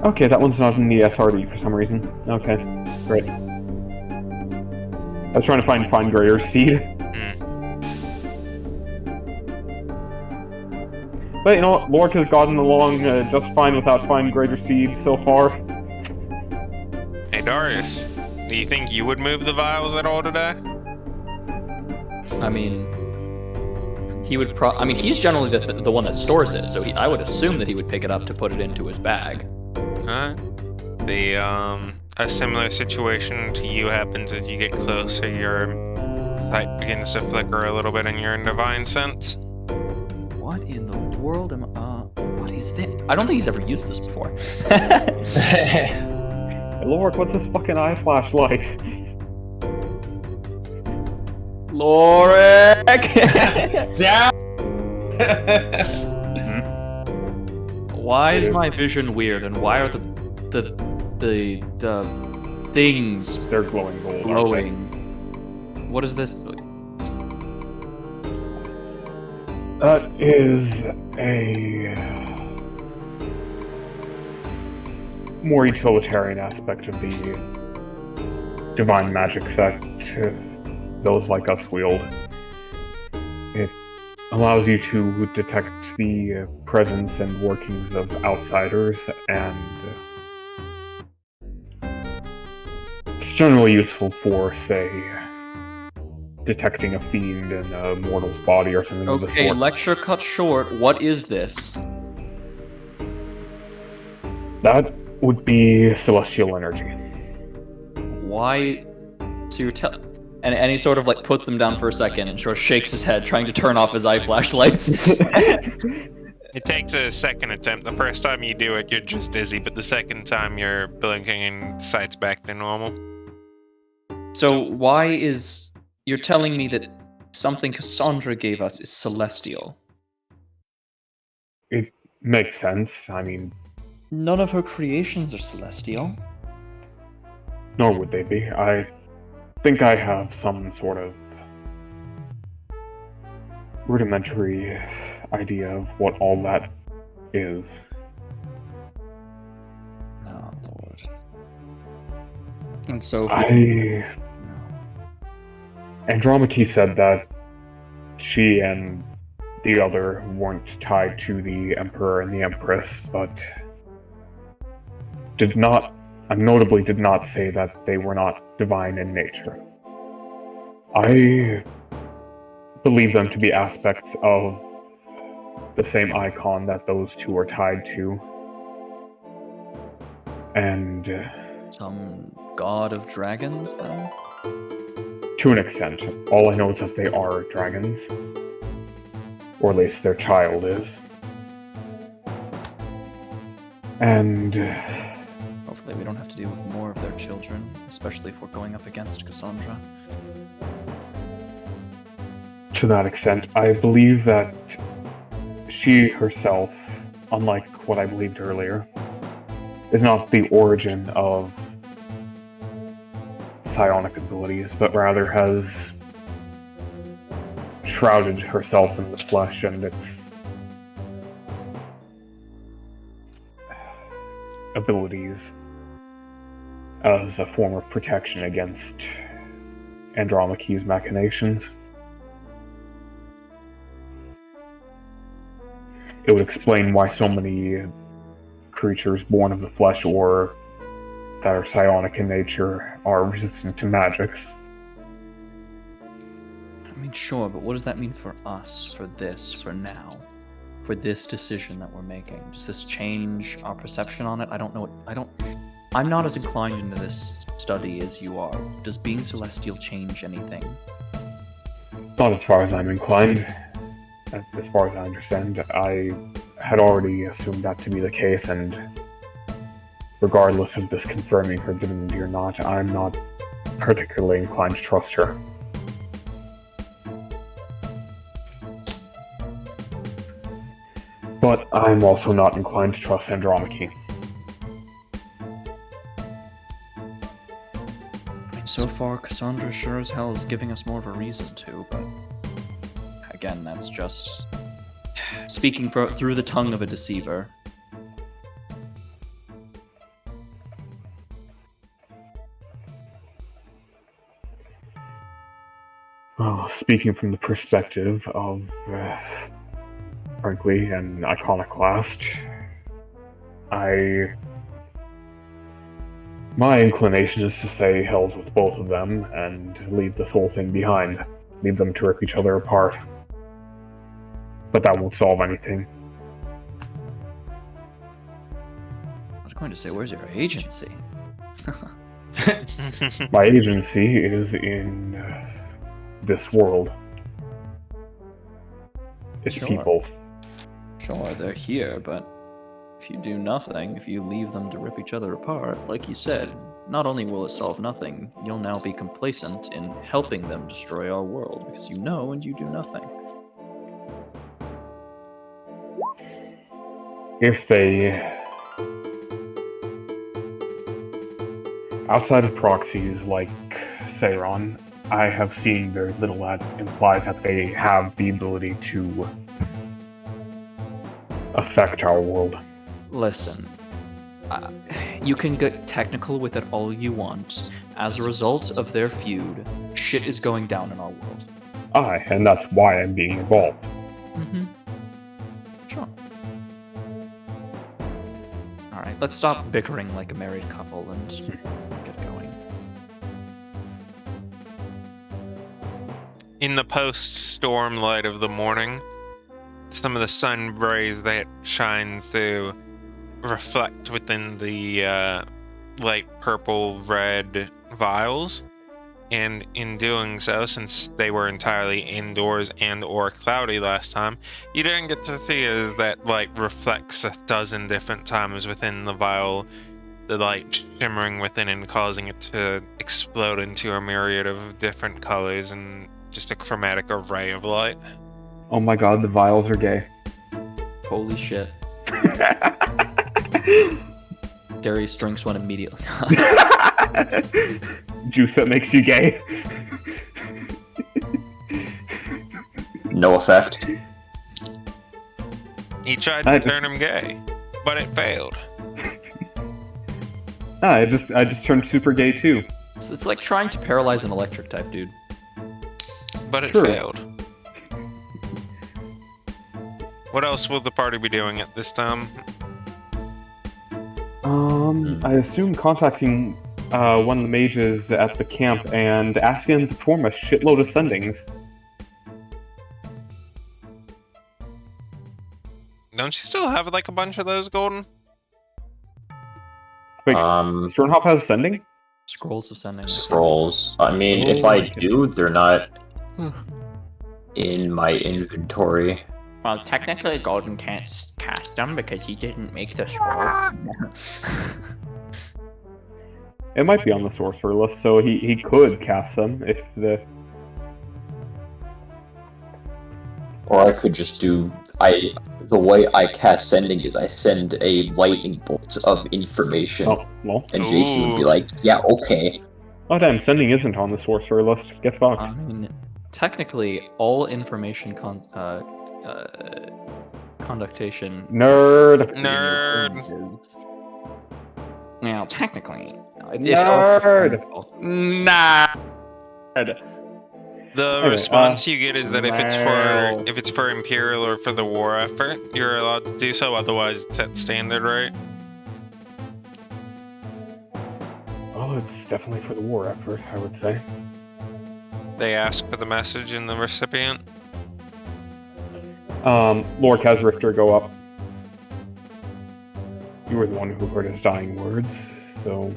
S3: Okay, that one's not in the SRD for some reason. Okay, great. I was trying to find Greater Seed. But you know what? Lork has gotten along just fine without finding Greater Seed so far.
S1: Hey Darius, do you think you would move the vials at all today?
S2: I mean, he would I mean, he's generally the one that stores it, so I would assume that he would pick it up to put it into his bag.
S1: Alright. A similar situation to you happens as you get closer, your sight begins to flicker a little bit and you're in divine sense.
S2: What in the world what is this? I don't think he's ever used this before.
S3: Hey, Lork, what's this fucking eye flash like?
S2: Lorik!
S6: Down.
S2: Why is my vision weird, and why are the things
S3: They're glowing gold. aren't they?
S2: glowing? What is this?
S3: That is a more utilitarian aspect of the divine magic that those like us wield. It allows you to detect the presence and workings of outsiders, and it's generally useful for, say, detecting a fiend in a mortal's body or something of the
S2: Okay,
S3: sort.
S2: lecture cut short. What is this?
S3: That would be celestial energy.
S2: Why? So you're and he sort of like puts them down for a second and sort of shakes his head, trying to turn off his eye flashlights.
S1: It takes a second attempt. The first time you do it, you're just dizzy, but the second time you're blinking and sight's back to normal.
S2: So why is you're telling me that something Cassandra gave us is celestial?
S3: It makes sense. I mean,
S2: None of her creations are celestial.
S3: nor would they be. I think I have some sort of rudimentary idea of what all that is.
S2: Oh, Lord. And so
S3: Andromache said that she and the other weren't tied to the Emperor and the Empress, but notably did not say that they were not divine in nature. I believe them to be aspects of the same icon that those two are tied to. And
S2: some god of dragons, then?
S3: to an extent, all I know is that they are dragons. Or at least their child is. And
S2: Hopefully we don't have to deal with more of their children, especially if we're going up against Cassandra.
S3: to that extent, I believe that she herself, unlike what I believed earlier, is not the origin of psionic abilities, but rather has shrouded herself in the flesh and its abilities as a form of protection against Andromache's machinations. It would explain why so many creatures born of the flesh or that are psionic in nature are resistant to magics.
S2: I mean, sure, but what does that mean for us, for this, for now? For this decision that we're making? Does this change our perception on it? I don't know. I'm not as inclined into this study as you are. Does being celestial change anything?
S3: Not as far as I'm inclined. As far as I understand, I had already assumed that to be the case, and regardless of this confirming her divinity or not, I'm not particularly inclined to trust her. But I'm also not inclined to trust Andromache.
S2: I mean, so far, Cassandra sure as hell is giving us more of a reason to, but again, that's just speaking through the tongue of a deceiver.
S3: Well, speaking from the perspective of, frankly, an iconoclast, my inclination is to say hells with both of them and leave this whole thing behind. Leave them to rip each other apart. But that won't solve anything.
S2: I was going to say, where's your agency?
S3: My agency is in this world. It's
S2: Sure.
S3: people.
S2: Sure, they're here, but if you do nothing, if you leave them to rip each other apart, like you said, not only will it solve nothing, you'll now be complacent in helping them destroy our world because you know and you do nothing.
S3: If they... Outside of proxies like Seiron, I have seen very little that implies that they have the ability to affect our world.
S2: Listen, you can get technical with it all you want. As a result of their feud, shit is going down in our world.
S3: Aye, and that's why I'm being involved.
S2: Mm-hmm. Sure. Alright, let's stop bickering like a married couple and get going.
S1: In the post-storm light of the morning, some of the sun rays that shine through reflect within the light purple-red vials, and in doing so, since they were entirely indoors and or cloudy last time, you didn't get to see as that light reflects a dozen different times within the vial, the light shimmering within and causing it to explode into a myriad of different colors and just a chromatic array of light.
S3: Oh my god, the vials are gay.
S2: Holy shit. Darius drinks one immediately.
S3: Juice that makes you gay.
S5: No effect.
S1: He tried to turn him gay, but it failed.
S3: I just turned super gay too.
S2: It's like trying to paralyze an electric type dude.
S1: But it
S3: Sure.
S1: failed. What else will the party be doing at this time?
S3: I assume contacting one of the mages at the camp and asking him to perform a shitload of sendings.
S1: Don't you still have like a bunch of those, Golden?
S3: Wait, Sternhoff has sending?
S2: Scrolls of sending.
S5: Scrolls. I mean, if I do, they're not in my inventory.
S2: Well, technically Golden can't cast them because he didn't make the scroll.
S3: It might be on the sorcerer list, so he could cast them if the...
S5: Or I could just do... The way I cast sending is I send a lightning bolt of information,
S3: Oh, well.
S5: and Jason would be like, yeah, okay.
S3: Oh damn, sending isn't on the sorcerer list. Get fucked.
S2: I mean, technically, all information conductation
S3: Nerd!
S2: is... Well, technically, it's
S3: Nerd!
S2: Nerd!
S1: The
S3: Anyway,
S1: response you get is that if it's for Imperial or for the war effort, you're allowed to do so, otherwise it's at standard rate.
S3: Oh, it's definitely for the war effort, I would say.
S1: They ask for the message in the recipient.
S3: Lord Kazrifter, go up. You were the one who heard his dying words, so...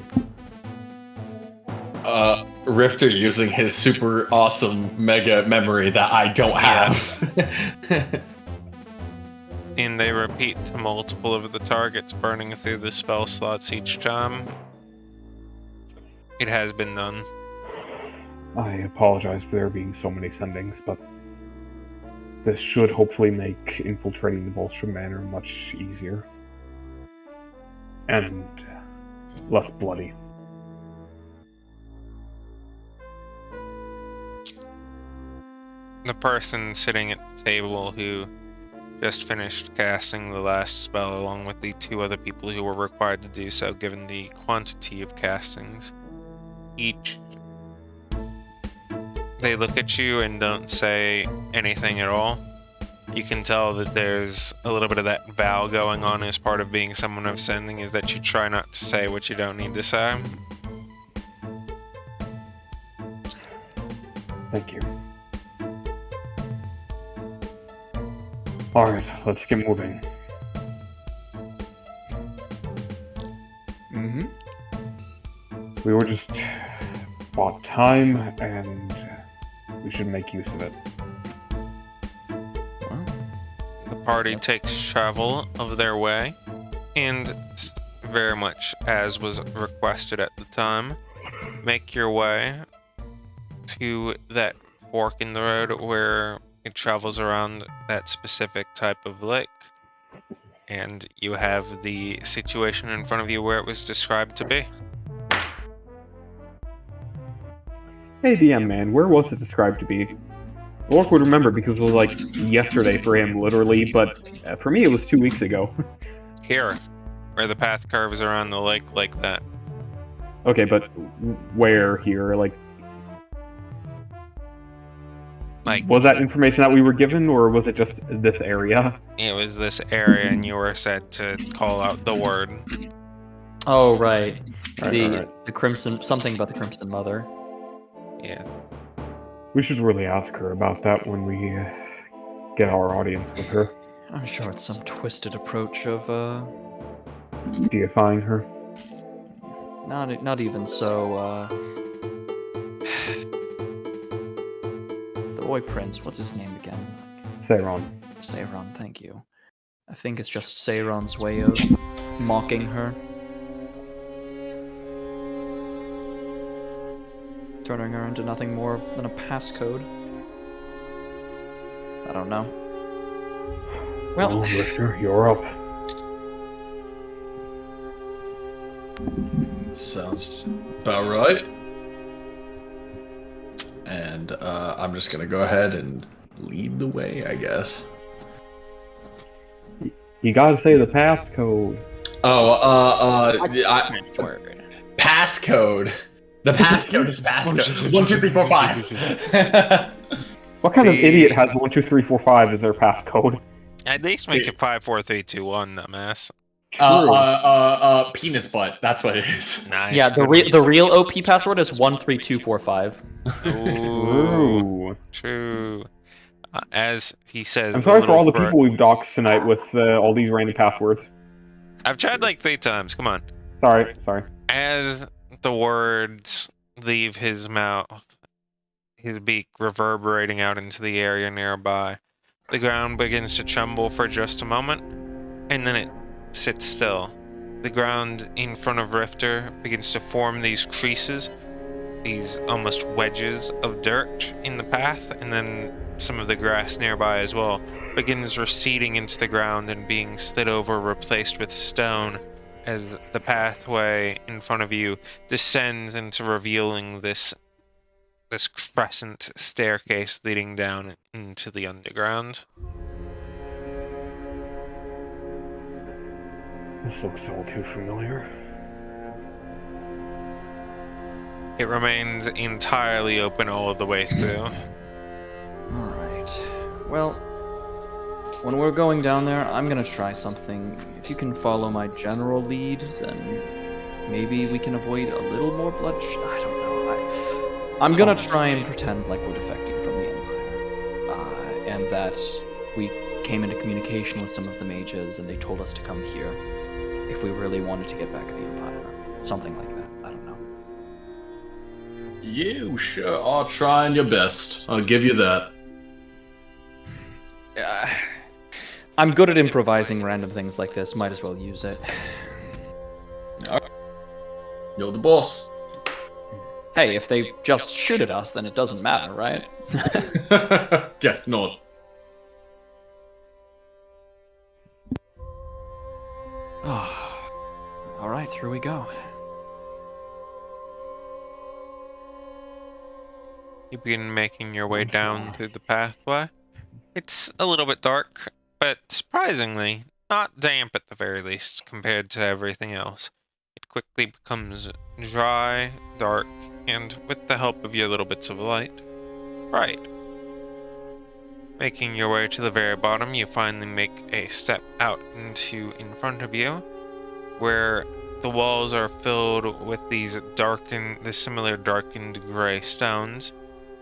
S6: Rifter using his super awesome mega memory that I don't have.
S1: And they repeat to multiple of the targets, burning through the spell slots each time. It has been done.
S3: I apologize for there being so many sendings, but this should hopefully make infiltrating the Volstrom Manor much easier. And less bloody.
S1: The person sitting at the table who just finished casting the last spell along with the two other people who were required to do so given the quantity of castings. Each, they look at you and don't say anything at all. You can tell that there's a little bit of that vow going on as part of being someone of sending, is that you try not to say what you don't need to say.
S3: Thank you. Alright, let's get moving.
S2: Mm-hmm.
S3: We were just bought time, and we should make use of it.
S1: The party takes travel of their way, and very much as was requested at the time, make your way to that fork in the road where it travels around that specific type of lake. And you have the situation in front of you where it was described to be.
S3: Hey, DM man, where was it described to be? Lork would remember because it was like yesterday for him, literally, but for me it was 2 weeks ago.
S1: Here, where the path curves around the lake like that.
S3: Okay, but where here? Like, was that information that we were given, or was it just this area?
S1: It was this area, and you were said to call out the word.
S2: Oh, right.
S3: Right.
S2: The Crimson, something about the Crimson Mother.
S1: Yeah.
S3: We should really ask her about that when we get our audience with her.
S2: I'm sure it's some twisted approach of,
S3: Deifying her.
S2: Not even so, the boy prince, what's his name again?
S3: Seiron.
S2: Seiron, thank you. I think it's just Seiron's way of mocking her. Turning her into nothing more than a passcode. I don't know. Well,
S3: Richter, you're up.
S6: Sounds about right. And I'm just gonna go ahead and lead the way, I guess.
S3: You gotta say the passcode.
S4: Passcode. The passcode is passcode. 1, 2, 3, 4, 5.
S3: What kind of idiot has 1, 2, 3, 4, 5 as their passcode?
S1: At least make it 5, 4, 3, 2, 1, dumbass.
S4: Penis butt. That's what it is.
S1: Nice.
S2: yeah, the real OP password is 13245.
S1: Ooh, true. As he says,
S3: I'm sorry for all the people we've doxed tonight with all these random passwords.
S1: I've tried like 3 times. Come on.
S3: Sorry.
S1: As the words leave his mouth, his beak reverberating out into the area nearby, the ground begins to tremble for just a moment, and then it sits still. The ground in front of Rifter begins to form these creases, these almost wedges of dirt in the path, and then some of the grass nearby as well begins receding into the ground and being slid over, replaced with stone, as the pathway in front of you descends into revealing this crescent staircase leading down into the underground.
S3: This looks all too familiar.
S1: It remains entirely open all the way through.
S2: Alright. Well, when we're going down there, I'm gonna try something. If you can follow my general lead, then maybe we can avoid a little more bloodshed. I don't know. I'm gonna try and pretend like we're defecting from the Empire. And that we came into communication with some of the mages and they told us to come here if we really wanted to get back at the Empire. Something like that. I don't know.
S6: You sure are trying your best. I'll give you that.
S2: I'm good at improvising random things like this. Might as well use it.
S6: You're the boss.
S2: Hey, if they just shoot at us, then it doesn't matter, right?
S6: Yes, nod.
S2: Alright, through we go.
S1: You begin making your way down through the pathway. It's a little bit dark, but surprisingly, not damp at the very least compared to everything else. It quickly becomes dry, dark, and with the help of your little bits of light, bright. Making your way to the very bottom, you finally make a step out into in front of you, where the walls are filled with these similar darkened gray stones,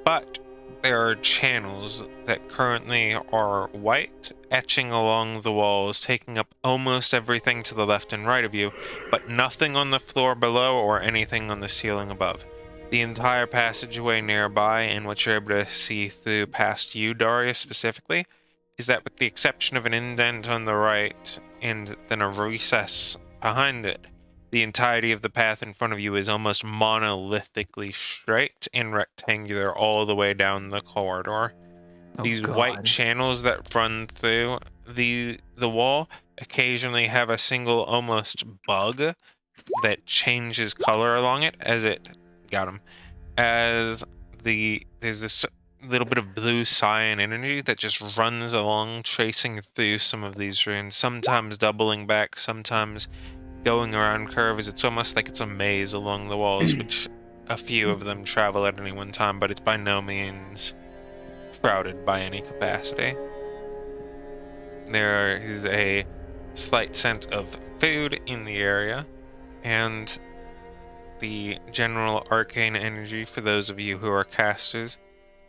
S1: but there are channels that currently are white, etching along the walls, taking up almost everything to the left and right of you, but nothing on the floor below or anything on the ceiling above. The entire passageway nearby, and what you're able to see through past you, Darius, specifically, is that with the exception of an indent on the right and then a recess behind it, The entirety of the path in front of you is almost monolithically straight and rectangular all the way down the corridor.
S2: Oh,
S1: These
S2: God.
S1: white channels that run through the wall occasionally have a single almost bug that changes color along it as it got him. As there's this little bit of blue cyan energy that just runs along, tracing through some of these runes, sometimes doubling back, sometimes going around curves. It's almost like it's a maze along the walls, which a few of them travel at any one time, but it's by no means crowded by any capacity. There is a slight scent of food in the area, and the general arcane energy, for those of you who are casters,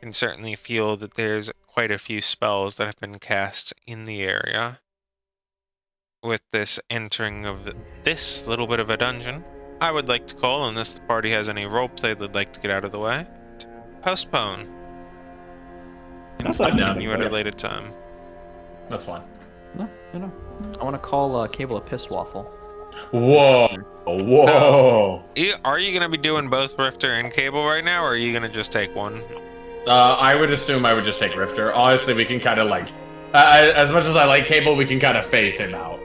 S1: can certainly feel that there's quite a few spells that have been cast in the area. With this entering of this little bit of a dungeon, I would like to call, unless the party has any roleplay they'd like to get out of the way, postpone and
S3: That's not
S1: continue at a
S3: bad.
S1: later time.
S4: That's fine.
S2: No, no. I want to call Cable a piss waffle.
S6: Whoa. Whoa.
S1: Are you going to be doing both Rifter and Cable right now, or are you going to just take one?
S4: I would assume I would just take Rifter. Honestly, we can kind of like, as much as I like Cable, we can kind of phase him out.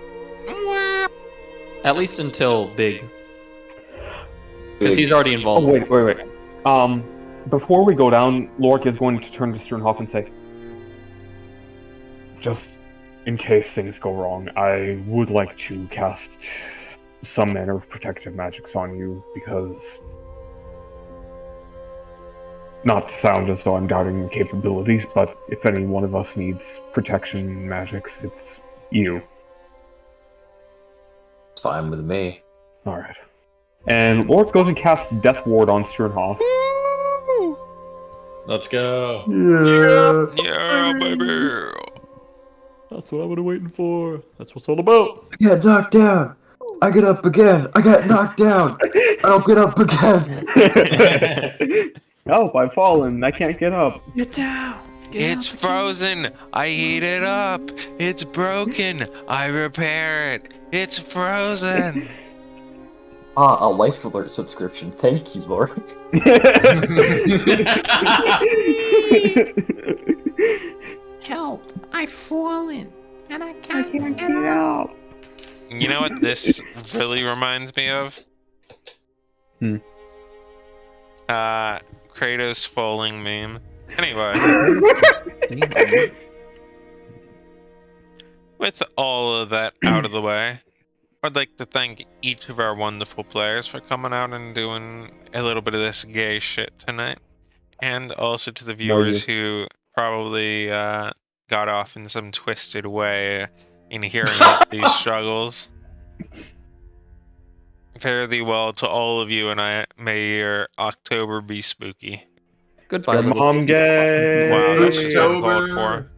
S2: At least until Big. Because he's already
S3: Oh,
S2: involved.
S3: wait. Before we go down, Lork is going to turn to Sternhoff and say, just in case things go wrong, I would like to cast some manner of protective magics on you, because... Not to sound as though I'm doubting your capabilities, but if any one of us needs protection magics, it's you.
S5: It's fine with me.
S3: Alright. And Lork goes and casts Death Ward on Sternhoff.
S6: Let's go.
S1: Yeah, baby.
S2: That's what I've been waiting for. That's what's all about.
S5: I got knocked down. I get up again. I got knocked down. I don't get up again.
S3: Help, I've fallen. I can't get up.
S2: Get down.
S1: It's frozen. I heat it up. It's broken. I repair it. It's frozen.
S5: A Life Alert subscription. Thank you, Lord.
S7: Help! I've fallen, and I can't get up.
S3: out.
S1: You know what this really reminds me of?
S3: Hmm.
S1: Kratos falling meme. Anyway, with all of that out of the way, I'd like to thank each of our wonderful players for coming out and doing a little bit of this gay shit tonight. And also to the viewers who probably got off in some twisted way in hearing about these struggles. Fare thee well to all of you, and may your October be spooky.
S2: Goodbye.
S3: Your
S2: little-
S3: mom gay.
S1: Wow, that's just uncalled
S4: October.
S1: for.